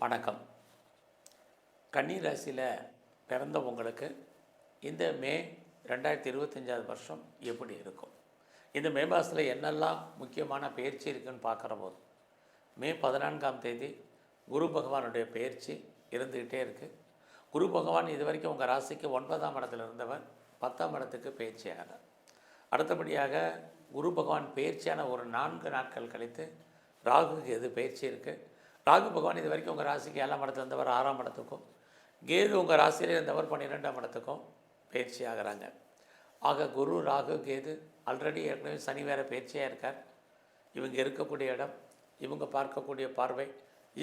வணக்கம். கன்னி ராசியில் பிறந்த உங்களுக்கு இந்த மே 2025 வருஷம் எப்படி இருக்கும்? இந்த மே மாதத்தில் என்னெல்லாம் முக்கியமான பயிற்சி இருக்குதுன்னு பார்க்குற போது மே 14ஆம் தேதி குரு பகவானுடைய பயிற்சி இருந்துக்கிட்டே இருக்குது. குரு பகவான் இது வரைக்கும் உங்கள் ராசிக்கு 9ஆம் இடத்துல இருந்தவர் 10ஆம் இடத்துக்கு பயிற்சி ஆகிறார். அடுத்தபடியாக குரு பகவான் பயிற்சியான ஒரு 4 நாட்கள் கழித்து ராகுக்கு எது பயிற்சி இருக்குது. ராகு பகவான் இது வரைக்கும் உங்கள் ராசிக்கு 7ஆம் இடத்துல இருந்தவர் 6ஆம் இடத்துக்கும், கேது உங்கள் ராசியில் இருந்தவர் 12ஆம் இடத்துக்கும் பயிற்சி ஆகிறாங்க. ஆக குரு, ராகு, கேது ஆல்ரெடி ஏற்கனவே சனி வேறு பயிற்சியாக இருக்கார். இவங்க இருக்கக்கூடிய இடம், இவங்க பார்க்கக்கூடிய பார்வை,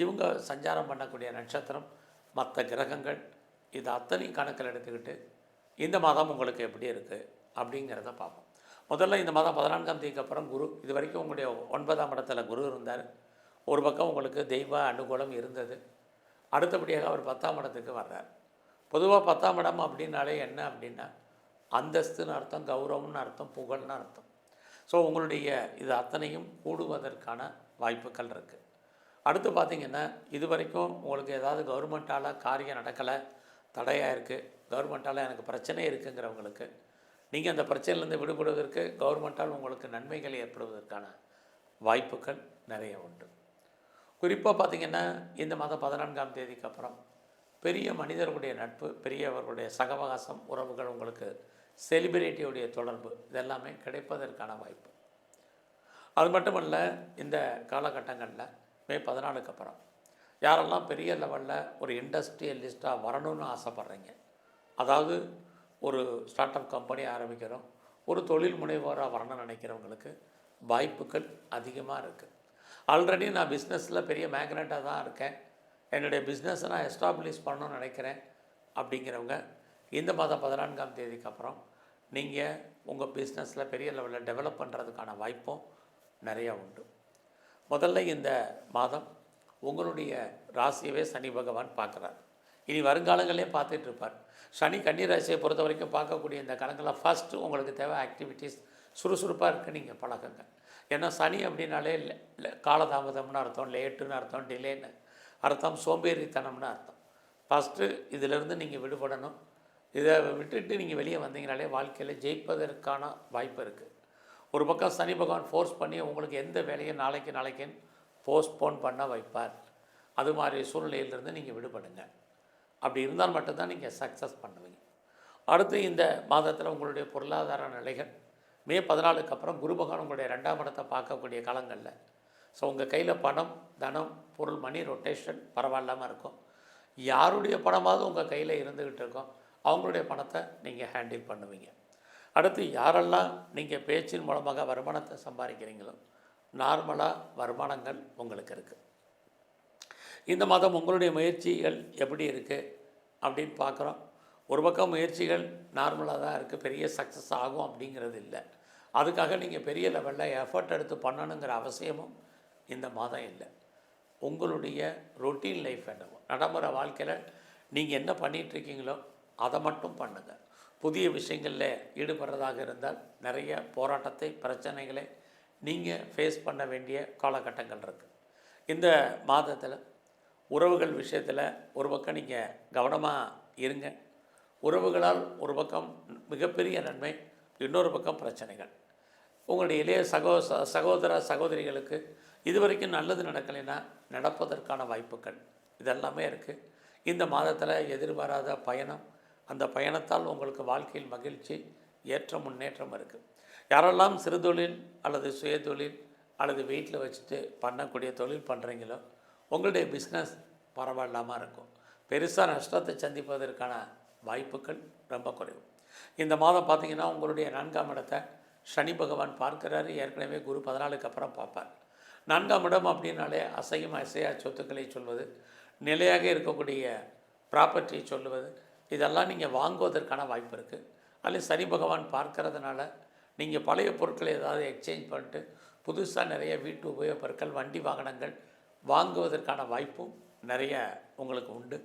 இவங்க சஞ்சாரம் பண்ணக்கூடிய நட்சத்திரம், மற்ற கிரகங்கள், இது அத்தனையும் கணக்கில் எடுத்துக்கிட்டு இந்த மாதம் உங்களுக்கு எப்படி இருக்குது அப்படிங்கிறத பார்ப்போம். முதல்ல இந்த மாதம் 14ஆம் தேதிக்கு அப்புறம் குரு இது வரைக்கும் உங்களுடைய 9ஆம் இடத்துல குரு இருந்தார். ஒரு பக்கம் உங்களுக்கு தெய்வ அனுகூலம் இருந்தது. அடுத்தபடியாக அவர் 10ஆம் இடத்துக்கு வர்றார். பொதுவாக 10ஆம் இடம் அப்படின்னாலே என்ன அப்படின்னா அந்தஸ்துன்னு அர்த்தம், கௌரவம்னு அர்த்தம், புகழ்னு அர்த்தம். ஸோ உங்களுடைய இது அத்தனையும் கூடுவதற்கான வாய்ப்புகள் இருக்குது. அடுத்து பார்த்திங்கன்னா இது வரைக்கும் உங்களுக்கு ஏதாவது கவர்மெண்ட்டால் காரியம் நடக்கலை, தடையாக இருக்குது, கவர்மெண்ட்டால் எனக்கு பிரச்சனை இருக்குங்கிறவங்களுக்கு நீங்கள் அந்த பிரச்சனையிலேருந்து விடுபடுவதற்கு கவர்மெண்ட்டால் உங்களுக்கு நன்மைகள் ஏற்படுவதற்கான வாய்ப்புகள் நிறைய உண்டு. குறிப்பாக பார்த்திங்கன்னா இந்த மாதம் 14ஆம் தேதிக்கு அப்புறம் பெரிய மனிதர்களுடைய நட்பு, பெரியவர்களுடைய சகவாசம், உறவுகள், உங்களுக்கு செலிபிரிட்டியுடைய தொடர்பு இதெல்லாமே கிடைப்பதற்கான வாய்ப்பு. அது மட்டுமல்ல, இந்த காலகட்டங்களில் மே 14க்கு அப்புறம் யாரெல்லாம் பெரிய லெவலில் ஒரு இண்டஸ்ட்ரியலிஸ்ட்டாக வரணும்னு ஆசைப்பட்றீங்க, அதாவது ஒரு ஸ்டார்ட் அப் கம்பெனி ஆரம்பிக்கிறோம், ஒரு தொழில் முனைவோராக வரணும்னு நினைக்கிறவங்களுக்கு வாய்ப்புகள் அதிகமாக இருக்குது. ஆல்ரெடி நான் பிஸ்னஸில் பெரிய மேக்னட்டாக தான் இருக்கேன், என்னுடைய பிஸ்னஸை நான் எஸ்டாப்ளிஷ் பண்ணணும்னு நினைக்கிறேன் அப்படிங்கிறவங்க இந்த மாதம் 14ஆம் தேதிக்கு அப்புறம் நீங்கள் உங்கள் பிஸ்னஸில் பெரிய லெவலில் டெவலப் பண்ணுறதுக்கான வாய்ப்பும் நிறையா உண்டு. முதல்ல இந்த மாதம் உங்களுடைய ராசியவே சனி பகவான் பார்க்குறார். இனி வருங்காலங்களே பார்த்துட்ருப்பார். சனி கன்னி ராசியை பொறுத்த வரைக்கும் பார்க்கக்கூடிய இந்த கணக்கில் ஃபஸ்ட்டு உங்களுக்கு தேவை ஆக்டிவிட்டீஸ் சுறுசுறுப்பாக இருக்குது, நீங்கள் பழகுங்க. ஏன்னா சனி அப்படின்னாலே காலதாமதம்னு அர்த்தம், லேட்டுன்னு அர்த்தம், டிலேன்னு அர்த்தம், சோம்பேறித்தனம்னு அர்த்தம். ஃபஸ்ட்டு இதிலிருந்து நீங்கள் விடுபடணும். இதை விட்டுட்டு நீங்கள் வெளியே வந்தீங்கனாலே வாழ்க்கையில் ஜெயிப்பதற்கான வாய்ப்பு இருக்குது. ஒரு பக்கம் சனி பகவான் ஃபோர்ஸ் பண்ணி உங்களுக்கு எந்த வேலையும் நாளைக்குன்னு போஸ்ட்போன் பண்ண வைப்பார். அது மாதிரி சூழ்நிலையிலிருந்து நீங்கள் விடுபடுங்க. அப்படி இருந்தால் மட்டும்தான் நீங்கள் சக்ஸஸ் பண்ணுவீங்க. அடுத்து இந்த மாதத்தில் உங்களுடைய பொருளாதார நிலைகள் மே 14க்கு அப்புறம் குரு பகவான் உங்களுடைய 2ஆம் இடத்தை பார்க்கக்கூடிய காலங்களில் ஸோ உங்கள் கையில் பணம், தனம், பொருள், மணி ரொட்டேஷன் பரவாயில்லாமல் இருக்கும். யாருடைய பணமாவது உங்கள் கையில் இருந்துக்கிட்டு இருக்கோம், அவங்களுடைய பணத்தை நீங்கள் ஹேண்டில் பண்ணுவீங்க. அடுத்து யாரெல்லாம் நீங்கள் பேச்சின் மூலமாக வருமானத்தை சம்பாதிக்கிறீங்களோ நார்மலாக வருமானங்கள் உங்களுக்கு இருக்குது. இந்த மாதம் உங்களுடைய முயற்சிகள் எப்படி இருக்குது அப்படின்னு பார்க்குறோம். ஒரு பக்கம் முயற்சிகள் நார்மலாக தான் இருக்குது, பெரிய சக்ஸஸ் ஆகும் அப்படிங்கிறது இல்லை. அதுக்காக நீங்கள் பெரிய லெவலில் எஃபர்ட் எடுத்து பண்ணணுங்கிற அவசியமும் இந்த மாதம் இல்லை. உங்களுடைய ரொட்டீன் லைஃப் என்னவோ, நடைமுறை வாழ்க்கையில் நீங்கள் என்ன பண்ணிகிட்ருக்கீங்களோ அதை மட்டும் பண்ணுங்கள். புதிய விஷயங்களில் ஈடுபடுறதாக இருந்தால் நிறைய போராட்டத்தை, பிரச்சனைகளை நீங்கள் ஃபேஸ் பண்ண வேண்டிய காலகட்டங்கள் இருக்குது. இந்த மாதத்தில் உறவுகள் விஷயத்தில் ஒரு பக்கம் நீங்கள் கவனமாக இருங்க. உறவுகளால் ஒரு பக்கம் மிகப்பெரிய நன்மை, இன்னொரு பக்கம் பிரச்சனைகள். உங்களுடைய இளைய சகோதர சகோதரிகளுக்கு இது வரைக்கும் நல்லது நடக்கலைன்னா நடப்பதற்கான வாய்ப்புகள் இதெல்லாமே இருக்குது. இந்த மாதத்தில் எதிர்பாராத பயணம், அந்த பயணத்தால் உங்களுக்கு வாழ்க்கையில் மகிழ்ச்சி, ஏற்ற முன்னேற்றம் இருக்குது. யாரெல்லாம் சிறு தொழில் அல்லது சுயதொழில் அல்லது வீட்டில் வச்சுட்டு பண்ணக்கூடிய தொழில் பண்ணுறீங்களோ உங்களுடைய பிஸ்னஸ் பரவாயில்லாமல் இருக்கும். பெருசாக நஷ்டத்தை சந்திப்பதற்கான வாய்ப்புகள் ரொம்ப குறைவு. இந்த மாதம் பார்த்திங்கன்னா உங்களுடைய 4ஆம் இடத்தை சனி பகவான் பார்க்குறாரு. ஏற்கனவே குரு 14க்கு அப்புறம் பார்ப்பார். 4ஆம் இடம் அப்படின்னாலே அசையும் அசையா சொத்துக்களை சொல்வது, நிலையாக இருக்கக்கூடிய ப்ராப்பர்ட்டியை சொல்லுவது, இதெல்லாம் நீங்கள் வாங்குவதற்கான வாய்ப்பு இருக்குது. அதில் சனி பகவான் பார்க்கறதுனால நீங்கள் பழைய பொருட்களை ஏதாவது எக்ஸ்சேஞ்ச் பண்ணிட்டு புதுசாக நிறைய வீட்டு உபயோகப் பொருட்கள், வண்டி வாகனங்கள் வாங்குவதற்கான வாய்ப்பும் நிறைய உங்களுக்கு உண்டு.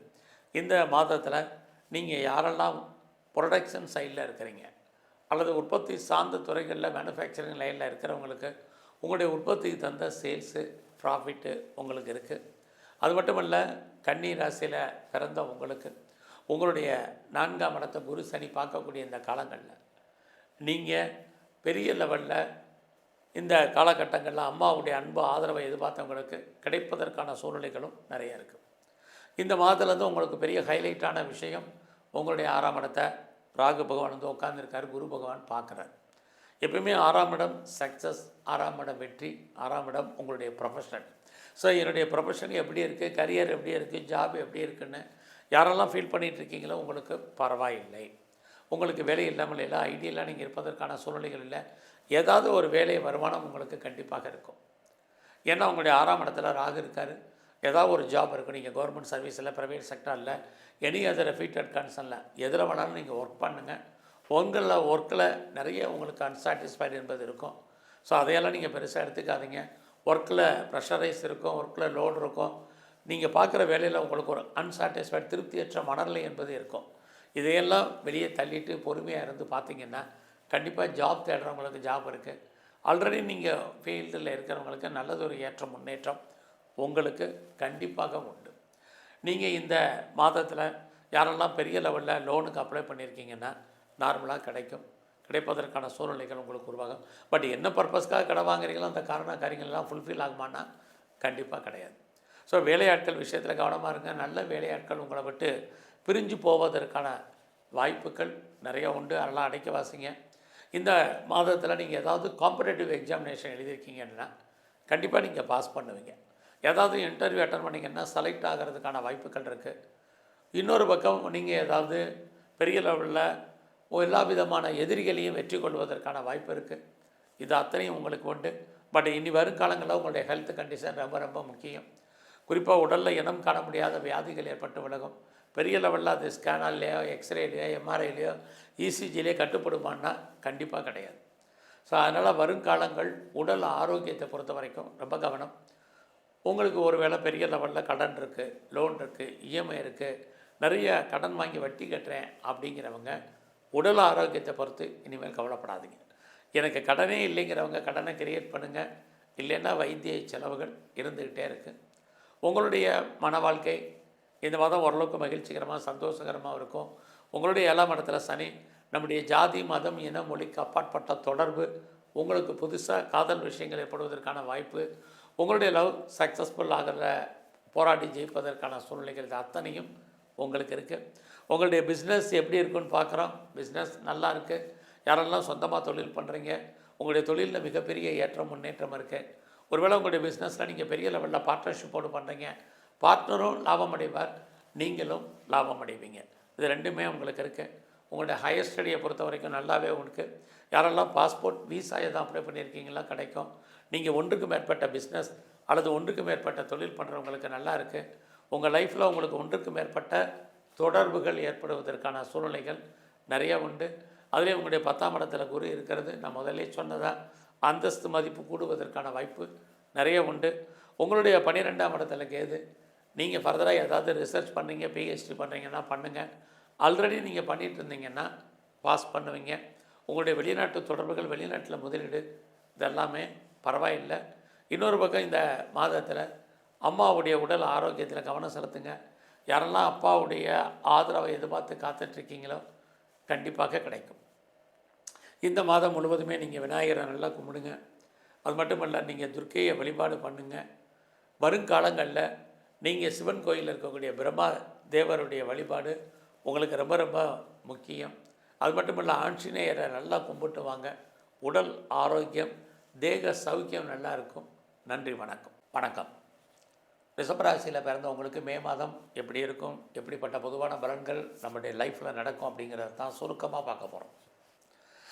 இந்த மாதத்தில் நீங்கள் யாரெல்லாம் ப்ரொடக்ஷன் சைடில் இருக்கிறீங்க அல்லது உற்பத்தி சார்ந்த துறைகளில் மேனுஃபேக்சரிங் லைனில் இருக்கிறவங்களுக்கு உங்களுடைய உற்பத்திக்கு தந்த சேல்ஸு, ப்ராஃபிட்டு உங்களுக்கு இருக்குது. அது மட்டும் இல்லை, கன்னி ராசியில் பிறந்த உங்களுக்கு உங்களுடைய 4ஆம் இடத்தை குரு சனி பார்க்கக்கூடிய இந்த காலங்களில் நீங்கள் பெரிய லெவலில் இந்த காலகட்டங்களில் அம்மாவுடைய அன்பு ஆதரவை எதிர்பார்த்தவங்களுக்கு கிடைப்பதற்கான சூழ்நிலைகளும் நிறைய இருக்குது. இந்த மாதத்துலேருந்து உங்களுக்கு பெரிய ஹைலைட்டான விஷயம், உங்களுடைய 6ஆம் இடத்தை ராகு பகவான் வந்து உட்காந்துருக்கார், குரு பகவான் பார்க்குறார். எப்பயுமே 6ஆம் இடம் சக்ஸஸ், 6ஆம் இடம் வெற்றி, 6ஆம் இடம் உங்களுடைய ப்ரொஃபஷன். ஸோ என்னுடைய ப்ரொஃபஷன் எப்படி இருக்குது, கரியர் எப்படி இருக்குது, ஜாப் எப்படி இருக்குன்னு யாரெல்லாம் ஃபீல் பண்ணிகிட்டு இருக்கீங்களோ உங்களுக்கு பரவாயில்லை. உங்களுக்கு வேலை இல்லாமல் இல்லை, ஐடியெல்லாம் நீங்கள் இருப்பதற்கான சூழ்நிலைகள் இல்லை. ஏதாவது ஒரு வேலை வருமானம் உங்களுக்கு கண்டிப்பாக இருக்கும். ஏன்னா உங்களுடைய 6ஆம் இடத்துல ராகு இருக்கார். ஏதாவது ஒரு ஜாப் இருக்கும், நீங்கள் கவர்மெண்ட் சர்வீஸில், ப்ரைவேட் செக்டரில், எனி அதர் ரெஃபீட்டட் கன்சர்னில் எதில் வேணாலும் நீங்கள் ஒர்க் பண்ணுங்கள். உங்களில் ஒர்க்கில் நிறைய உங்களுக்கு அன்சாட்டிஸ்ஃபைடு என்பது இருக்கும். ஸோ அதையெல்லாம் நீங்கள் பெருசாக எடுத்துக்காதீங்க. ஒர்க்கில் ப்ரெஷரைஸ் இருக்கும், ஒர்க்கில் லோடு இருக்கும், நீங்கள் பார்க்குற வேலையில் உங்களுக்கு ஒரு அன்சாட்டிஸ்ஃபைடு திருப்தியற்ற மனநிலை என்பது இருக்கும். இதையெல்லாம் வெளியே தள்ளிட்டு பொறுமையாக இருந்து பார்த்தீங்கன்னா கண்டிப்பாக ஜாப் தேடுறவங்களுக்கு ஜாப் இருக்குது. ஆல்ரெடி நீங்கள் ஃபீல்டில் இருக்கிறவங்களுக்கு நல்லதொரு ஏற்றம் முன்னேற்றம் உங்களுக்கு கண்டிப்பாக உண்டு. நீங்கள் இந்த மாதத்தில் யாரெல்லாம் பெரிய லெவலில் லோனுக்கு அப்ளை பண்ணியிருக்கீங்கன்னா நார்மலாக கிடைப்பதற்கான சூழ்நிலைகள் உங்களுக்கு உருவாகும். பட் என்ன பர்பஸ்க்காக கடை வாங்குறீங்களோ அந்த காரியங்கள்லாம் ஃபுல்ஃபில் ஆகுமானா கண்டிப்பாக கிடையாது. ஸோ வேலையாட்கள் விஷயத்தில் கவனமாக இருங்க. நல்ல வேலையாட்கள் உங்களை விட்டு பிரிஞ்சு போவதற்கான வாய்ப்புகள் நிறைய உண்டு. அதெல்லாம் அடைக்க வாசிங்க. இந்த மாதத்தில் நீங்கள் ஏதாவது காம்படேட்டிவ் எக்ஸாமினேஷன் எழுதியிருக்கீங்கன்னா கண்டிப்பாக நீங்கள் பாஸ் பண்ணுவீங்க. ஏதாவது இன்டர்வியூ அட்டன் பண்ணிங்கன்னா செலக்ட் ஆகிறதுக்கான வாய்ப்புகள் இருக்குது. இன்னொரு பக்கம் நீங்கள் ஏதாவது பெரிய லெவலில் எல்லா விதமான எதிரிகளையும் வெற்றி கொள்வதற்கான வாய்ப்பு இருக்குது. இது அத்தனையும் உங்களுக்கு உண்டு. பட் இனி வரும் காலங்களில் உங்களுடைய ஹெல்த் கண்டிஷன் ரொம்ப ரொம்ப முக்கியம். குறிப்பாக உடலில் இனம் காண முடியாத வியாதிகள் ஏற்பட்டு விலகும். பெரிய லெவலில் அது ஸ்கேனர்லேயோ, எக்ஸ்ரேலையோ, எம்ஆர்ஐலையோ, இசிஜிலேயோ கட்டுப்படுமான்னா கண்டிப்பாக கிடையாது. ஸோ அதனால் வருங்காலங்கள் உடல் ஆரோக்கியத்தை பொறுத்த வரைக்கும் ரொம்ப கவனம். உங்களுக்கு ஒரு வேளை பெரிய லெவலில் கடன் இருக்குது, லோன் இருக்குது, இஎம்ஐ இருக்குது, நிறைய கடன் வாங்கி வட்டி கட்டுறேன் அப்படிங்கிறவங்க உடல் ஆரோக்கியத்தை பொறுத்து இனிமேல் கவலைப்படாதீங்க. எனக்கு கடனே இல்லைங்கிறவங்க கடனை கிரியேட் பண்ணுங்கள். இல்லைன்னா வைத்திய செலவுகள் இருந்துக்கிட்டே இருக்குது. உங்களுடைய மன வாழ்க்கை இந்த மாதம் ஓரளவுக்கு மகிழ்ச்சிகரமாக சந்தோஷகரமாக இருக்கும். உங்களுடைய 7ஆம் இடத்துல சனி, நம்முடைய ஜாதி மதம் இன மொழிக்கு அப்பாற்பட்ட தொடர்பு, உங்களுக்கு புதுசாக காதல் விஷயங்கள் ஏற்படுவதற்கான வாய்ப்பு, உங்களுடைய லவ் சக்ஸஸ்ஃபுல் ஆகிற போராடி ஜெயிப்பதற்கான சூழ்நிலைகள் இது அத்தனையும் உங்களுக்கு இருக்குது. உங்களுடைய பிஸ்னஸ் எப்படி இருக்குன்னு பார்க்குறோம். பிஸ்னஸ் நல்லா இருக்குது. யாரெல்லாம் சொந்தமாக தொழில் பண்ணுறீங்க, உங்களுடைய தொழிலில் மிகப்பெரிய ஏற்றம் முன்னேற்றம் இருக்குது. ஒருவேளை உங்களுடைய பிஸ்னஸில் நீங்கள் பெரிய லெவலில் பார்ட்னர்ஷிப்போடு பண்ணுறீங்க, பார்ட்னரும் லாபம் அடைவார், நீங்களும் லாபம் அடைவீங்க. இது ரெண்டுமே உங்களுக்கு இருக்குது. உங்களுடைய ஹையர் ஸ்டடியை பொறுத்த வரைக்கும் நல்லாவே உங்களுக்கு. யாரெல்லாம் பாஸ்போர்ட் விசா எதுவும் அப்ளை பண்ணியிருக்கீங்களா கிடைக்கும். நீங்கள் ஒன்றுக்கு மேற்பட்ட பிஸ்னஸ் அல்லது ஒன்றுக்கு மேற்பட்ட தொழில் பண்ணுறவங்களுக்கு நல்லா இருக்குது. உங்கள் லைஃப்பில் உங்களுக்கு ஒன்றுக்கு மேற்பட்ட தொடர்புகள் ஏற்படுவதற்கான சூழ்நிலைகள் நிறைய உண்டு. அதிலே உங்களுடைய 10ஆம் இடத்துல குரு இருக்கிறது, நான் முதலே சொன்னதான் அந்தஸ்து மதிப்பு கூடுவதற்கான வாய்ப்பு நிறைய உண்டு. உங்களுடைய 12ஆம் இடத்துல கேது. நீங்கள் ஃபர்தராக ஏதாவது ரிசர்ச் பண்ணுறீங்க, பிஹெச்டி பண்ணுறீங்கன்னா பண்ணுங்கள். ஆல்ரெடி நீங்கள் பண்ணிகிட்டு இருந்தீங்கன்னா பாஸ் பண்ணுவீங்க. உங்களுடைய வெளிநாட்டு தொடர்புகள், வெளிநாட்டில் முதலீடு இதெல்லாமே பரவாயில்லை. இன்னொரு பக்கம் இந்த மாதத்தில் அம்மாவுடைய உடல் ஆரோக்கியத்தில் கவனம் செலுத்துங்க. யாரெல்லாம் அப்பாவுடைய ஆதரவை எதிர்பார்த்து காத்துட்ருக்கீங்களோ கண்டிப்பாக கிடைக்கும். இந்த மாதம் முழுவதுமே நீங்கள் விநாயகரை நல்லா கும்பிடுங்க. அது மட்டும் இல்லை, நீங்கள் துர்க்கையை வழிபாடு பண்ணுங்கள். வருங்காலங்களில் நீங்கள் சிவன் கோயிலில் இருக்கக்கூடிய பிரம்மா தேவருடைய வழிபாடு உங்களுக்கு ரொம்ப ரொம்ப முக்கியம். அது மட்டும் இல்லை, ஆஞ்சநேயரை நல்லா கும்பிட்டு வாங்க. உடல் ஆரோக்கியம், தேக சௌக்கியம் நல்லா இருக்கும். நன்றி, வணக்கம். வணக்கம். ரிஷபராசியில் பிறந்தவங்களுக்கு மே மாதம் எப்படி இருக்கும், எப்படிப்பட்ட பொதுவான பலன்கள் நம்முடைய லைஃப்பில் நடக்கும் அப்படிங்கிறத தான் சுருக்கமாக பார்க்க போகிறோம்.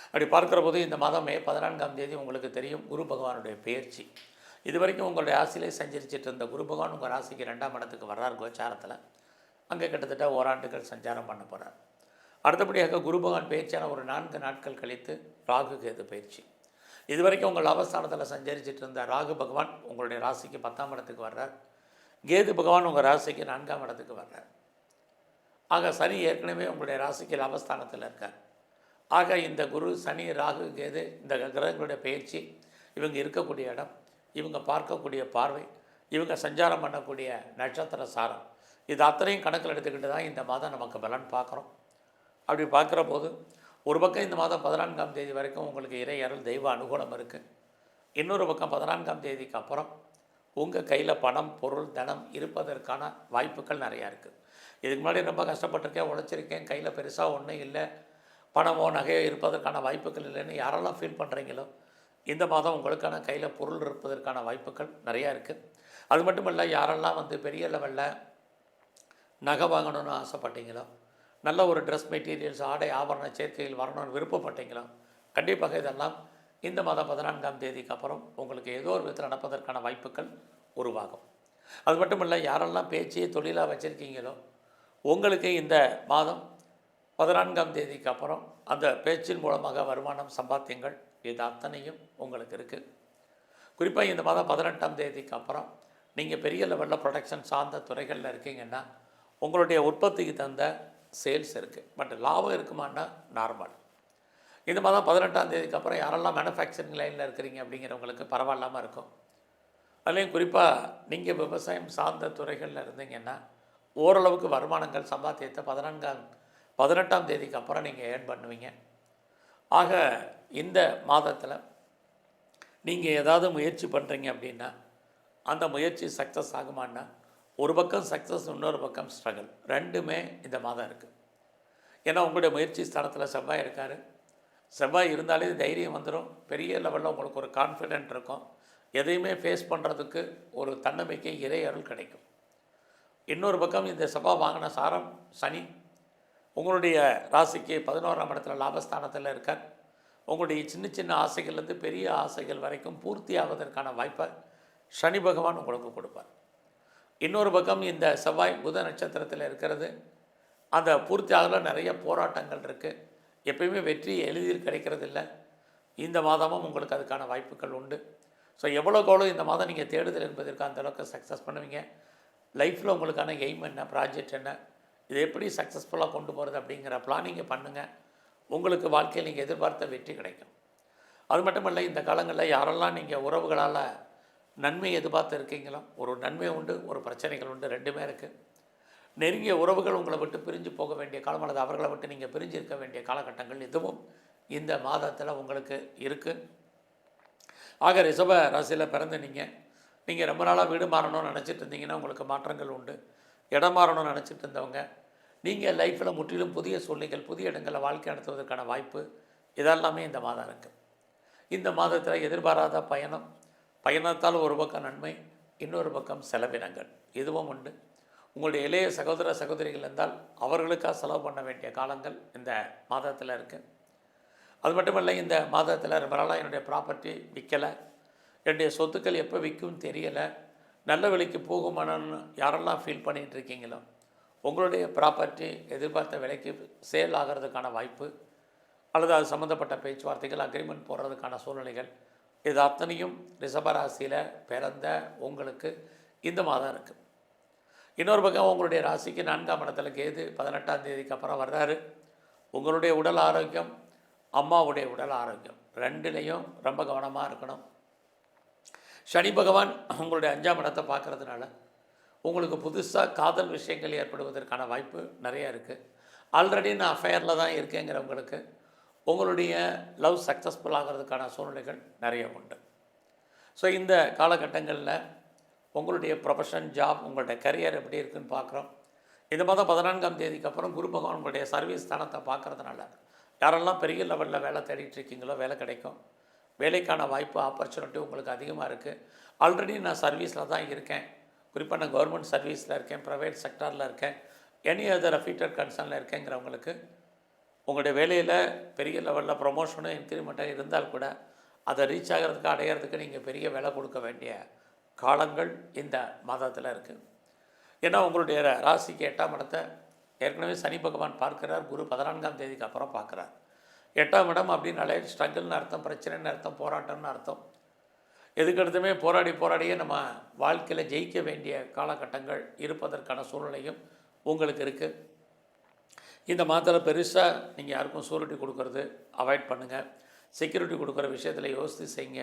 அப்படி பார்க்குற போது இந்த மாதம் மே 14ஆம் தேதி உங்களுக்கு தெரியும் குரு பகவானுடைய பெயர்ச்சி. இது வரைக்கும் உங்களுடைய ராசியிலே சஞ்சரிச்சிட்டு இருந்த குரு பகவான் உங்கள் ராசிக்கு 2ஆம் இடத்துக்கு வர்றார் கோச்சாரத்தில். அங்கே கிட்டத்தட்ட ஓராண்டுகள் சஞ்சாரம் பண்ண போகிறார். அடுத்தபடியாக குரு பகவான் பயிற்சியான ஒரு 4 நாட்கள் கழித்து ராகு கேது பயிற்சி. இது வரைக்கும் உங்கள் லாபஸ்தானத்தில் சஞ்சரிச்சிட்டு இருந்த ராகு பகவான் உங்களுடைய ராசிக்கு 10ஆம் இடத்துக்கு வர்றார். கேது பகவான் உங்கள் ராசிக்கு 4ஆம் இடத்துக்கு வர்றார். ஆக சனி ஏற்கனவே உங்களுடைய ராசிக்கு லாபஸ்தானத்தில் இருக்கார். ஆக இந்த குரு, சனி, ராகு, கேது இந்த கிரகங்களுடைய பயிற்சி, இவங்க இருக்கக்கூடிய இடம், இவங்க பார்க்கக்கூடிய பார்வை, இவங்க சஞ்சாரம் பண்ணக்கூடிய நட்சத்திர சாரம், இது அத்தனையும் கணக்கில் எடுத்துக்கிட்டு தான் இந்த மாதம் நமக்கு பலன் பார்க்குறோம். அப்படி பார்க்குற போது ஒரு பக்கம் இந்த மாதம் 14ஆம் தேதி வரைக்கும் உங்களுக்கு இறை அருள் தெய்வ அனுகூலம் இருக்குது. இன்னொரு பக்கம் 14ஆம் தேதிக்கு அப்புறம் உங்கள் கையில் பணம் பொருள் தனம் இருப்பதற்கான வாய்ப்புகள் நிறையா இருக்குது. இதுக்கு முன்னாடி ரொம்ப கஷ்டப்பட்டிருக்கேன், உழைச்சிருக்கேன், கையில் பெருசாக ஒன்றும் இல்லை, பணமோ நகையோ இருப்பதற்கான வாய்ப்புகள் இல்லைன்னு யாரெல்லாம் ஃபீல் பண்ணுறீங்களோ இந்த மாதம் உங்களுக்கான கையில் பொருள் இருப்பதற்கான வாய்ப்புகள் நிறையா இருக்குது. அது மட்டும் இல்லை, யாரெல்லாம் பெரிய லெவலில் நகை வாங்கணும்னு ஆசைப்பட்டீங்களோ, நல்ல ஒரு ட்ரெஸ் மெட்டீரியல்ஸ் ஆடை ஆபரண சேர்க்கையில் வரணும்னு விருப்பப்பட்டீங்களோ கண்டிப்பாக இதெல்லாம் இந்த மாதம் 14ஆம் தேதிக்கு அப்புறம் உங்களுக்கு ஏதோ ஒரு விதத்தில் நடப்பதற்கான வாய்ப்புகள் உருவாகும். அது மட்டும் இல்லை, யாரெல்லாம் பேச்சையே தொழிலாக வச்சுருக்கீங்களோ உங்களுக்கு இந்த மாதம் 14ஆம் தேதிக்கு அப்புறம் அந்த பேச்சின் மூலமாக வருமானம் சம்பாத்தியங்கள் இது அத்தனையும் உங்களுக்கு இருக்குது. குறிப்பாக இந்த மாதம் 18ஆம் தேதிக்கு அப்புறம் நீங்கள் பெரிய லெவலில் ப்ரொடக்ஷன் சார்ந்த துறைகளில் இருக்கீங்கன்னா உங்களுடைய உற்பத்திக்கு தகுந்த சேல்ஸ் இருக்குது. பட் லாபம் இருக்குமான்னா நார்மல். இந்த மாதம் 18ஆம் தேதிக்கு அப்புறம் யாரெல்லாம் மேனுஃபேக்சரிங் லைனில் இருக்கிறீங்க அப்படிங்கிறவங்களுக்கு பரவாயில்லாமல் இருக்கும். அதுலேயும் குறிப்பாக நீங்கள் விவசாயம் சார்ந்த துறைகளில் இருந்தீங்கன்னா ஓரளவுக்கு வருமானங்கள் சம்பாத்தியத்தை 18ஆம் தேதிக்கு அப்புறம் நீங்கள் ஏர்ன் பண்ணுவீங்க. ஆக இந்த மாதத்தில் நீங்கள் ஏதாவது முயற்சி பண்ணுறீங்க அப்படின்னா அந்த முயற்சி சக்ஸஸ் ஆகுமான்னா ஒரு பக்கம் சக்ஸஸ், இன்னொரு பக்கம் ஸ்ட்ரகிள், ரெண்டுமே இந்த மாதம் இருக்குது. ஏன்னா உங்களுடைய முயற்சி ஸ்தானத்தில் செவ்வாய் இருக்கார். செவ்வாய் இருந்தாலே தைரியம் வந்துடும், பெரிய லெவலில் உங்களுக்கு ஒரு கான்ஃபிடென்ட் இருக்கும், எதையுமே ஃபேஸ் பண்ணுறதுக்கு ஒரு தன்னம்பிக்கை இறை அருள் கிடைக்கும். இன்னொரு பக்கம் இந்த செவ்வாய் வாங்கின சாரம் சனி உங்களுடைய ராசிக்கு 11ஆம் இடத்துல லாபஸ்தானத்தில் இருக்கார். உங்களுடைய சின்ன சின்ன ஆசைகள்லேருந்து பெரிய ஆசைகள் வரைக்கும் பூர்த்தி ஆவதற்கான வாய்ப்பை சனி பகவான் உங்களுக்கு கொடுப்பார். இன்னொரு பக்கம் இந்த செவ்வாய் புத நட்சத்திரத்தில் இருக்கிறது, அந்த பூர்த்தி ஆகல நிறைய போராட்டங்கள் இருக்குது, எப்பயுமே வெற்றி எளிதில் கிடைக்கிறதில்ல. இந்த மாதமும் உங்களுக்கு அதுக்கான வாய்ப்புகள் உண்டு. ஸோ எவ்வளோக்கு இந்த மாதம் நீங்கள் தேடுதல் என்பதற்கு அந்தளவுக்கு சக்ஸஸ் பண்ணுவீங்க. லைஃப்பில் உங்களுக்கான எய்ம் என்ன, ப்ராஜெக்ட் என்ன, இதை எப்படி சக்ஸஸ்ஃபுல்லாக கொண்டு போகிறது அப்படிங்கிற பிளானிங்கை பண்ணுங்கள். உங்களுக்கு வாழ்க்கையில் நீங்கள் எதிர்பார்த்த வெற்றி கிடைக்கும். அது மட்டும் இல்லை, இந்த காலங்களில் யாரெல்லாம் நீங்கள் உறவுகளால் நன்மை எதிர்பார்த்து இருக்கீங்களோ ஒரு நன்மை உண்டு, ஒரு பிரச்சனைகள் உண்டு, ரெண்டுமே இருக்குது. நெருங்கிய உறவுகள் உங்களை விட்டு பிரிஞ்சு போக வேண்டிய காலம் அல்லது அவர்களை விட்டு நீங்கள் பிரிஞ்சு இருக்க வேண்டிய காலகட்டங்கள் இதுவும் இந்த மாதத்தில் உங்களுக்கு இருக்குது. ஆக ரிஷப ராசியில் பிறந்து நீங்கள் ரொம்ப நாளாக வீடு மாறணும்னு நினச்சிட்டு இருந்தீங்கன்னா உங்களுக்கு மாற்றங்கள் உண்டு. இடம் மாறணும்னு நினச்சிட்டு இருந்தவங்க நீங்கள் லைஃப்பில் முற்றிலும் புதிய சூழ்நிலைகள், புதிய இடங்களில் வாழ்க்கை நடத்துவதற்கான வாய்ப்பு இதெல்லாமே இந்த மாதம் இருக்குது. இந்த மாதத்தில் எதிர்பாராத பயணத்தால் ஒரு பக்கம் நன்மை, இன்னொரு பக்கம் செலவினங்கள் இதுவும் உண்டு. உங்களுடைய இளைய சகோதர சகோதரிகள் இருந்தால் அவர்களுக்காக செலவு பண்ண வேண்டிய காலங்கள் இந்த மாதத்தில் இருக்குது. அது மட்டும் இல்லை, இந்த மாதத்தில் ரொம்ப நாளாக என்னுடைய ப்ராப்பர்ட்டி விற்கலை, என்னுடைய சொத்துக்கள் எப்போ விற்கும் தெரியலை, நல்ல விலைக்கு போகுமானு யாரெல்லாம் ஃபீல் பண்ணிகிட்டு இருக்கீங்களோ உங்களுடைய ப்ராப்பர்ட்டி எதிர்பார்த்த விலைக்கு சேல் ஆகிறதுக்கான வாய்ப்பு அல்லது அது சம்மந்தப்பட்ட பேச்சுவார்த்தைகள், அக்ரிமெண்ட் போடுறதுக்கான சூழ்நிலைகள் இது அத்தனையும் ரிஷபராசியில் பிறந்த உங்களுக்கு இந்த மாதம் இருக்குது. இன்னொரு பக்கம் உங்களுடைய ராசிக்கு 4ஆம் இடத்துல கேது 18ஆம் தேதிக்கு அப்புறம் வர்றாரு. உங்களுடைய உடல் ஆரோக்கியம், அம்மாவுடைய உடல் ஆரோக்கியம் ரெண்டுலேயும் ரொம்ப கவனமாக இருக்கணும். சனி பகவான் உங்களுடைய 5ஆம் இடத்தை பார்க்குறதுனால உங்களுக்கு புதுசாக காதல் விஷயங்கள் ஏற்படுவதற்கான வாய்ப்பு நிறையா இருக்குது. ஆல்ரெடி நான் அஃபேரில் தான் இருக்கேங்கிறவங்களுக்கு உங்களுடைய லவ் சக்ஸஸ்ஃபுல் ஆகிறதுக்கான சூழ்நிலைகள் நிறைய உண்டு. ஸோ இந்த காலகட்டங்களில் உங்களுடைய ப்ரொஃபஷன், ஜாப், உங்களுடைய கரியர் எப்படி இருக்குதுன்னு பார்க்குறோம். இந்த மாதம் 14ஆம் தேதிக்கு அப்புறம் குரு பகவான் உங்களுடைய சர்வீஸ் ஸ்தானத்தை பார்க்குறதுனால யாரெல்லாம் பெரிய லெவலில் வேலை தேடிட்டு இருக்கீங்களோ வேலை கிடைக்கும். வேலைக்கான வாய்ப்பு, ஆப்பர்ச்சுனிட்டி உங்களுக்கு அதிகமாக இருக்குது. ஆல்ரெடி நான் சர்வீஸில் தான் இருக்கேன், குறிப்பாக நான் கவர்மெண்ட் சர்வீஸில் இருக்கேன், ப்ரைவேட் செக்டாரில் இருக்கேன், எனி அதர் அஃபீட்டட் கன்சர்னில் இருக்கேங்கிறவங்களுக்கு உங்களுடைய வேலையில் பெரிய லெவலில் ப்ரொமோஷனும் இன்க்ரிமெண்ட்டாக இருந்தால் கூட அதை ரீச் ஆகிறதுக்கு, அடையிறதுக்கு நீங்கள் பெரிய வேலை கொடுக்க வேண்டிய காலங்கள் இந்த மாதத்தில் இருக்குது. ஏன்னா உங்களுடைய ராசிக்கு 8ஆம் இடத்தை ஏற்கனவே சனி பகவான் பார்க்குறார். குரு 14ஆம் தேதிக்கு அப்புறம் பார்க்குறார். 8ஆம் இடம் அப்படின்னாலே ஸ்ட்ரகிள்னு அர்த்தம், பிரச்சனைன்னு அர்த்தம், போராட்டம்னு அர்த்தம். எதுக்கெடுத்துமே போராடியே நம்ம வாழ்க்கையில் ஜெயிக்க வேண்டிய காலகட்டங்கள் இருப்பதற்கான சூழ்நிலையும் உங்களுக்கு இருக்குது. இந்த மாதத்தில் பெருசாக நீங்கள் யாருக்கும் சூரிட்டி கொடுக்கறது அவாய்ட் பண்ணுங்கள். செக்யூரிட்டி கொடுக்குற விஷயத்தில் யோசித்து செய்யுங்க.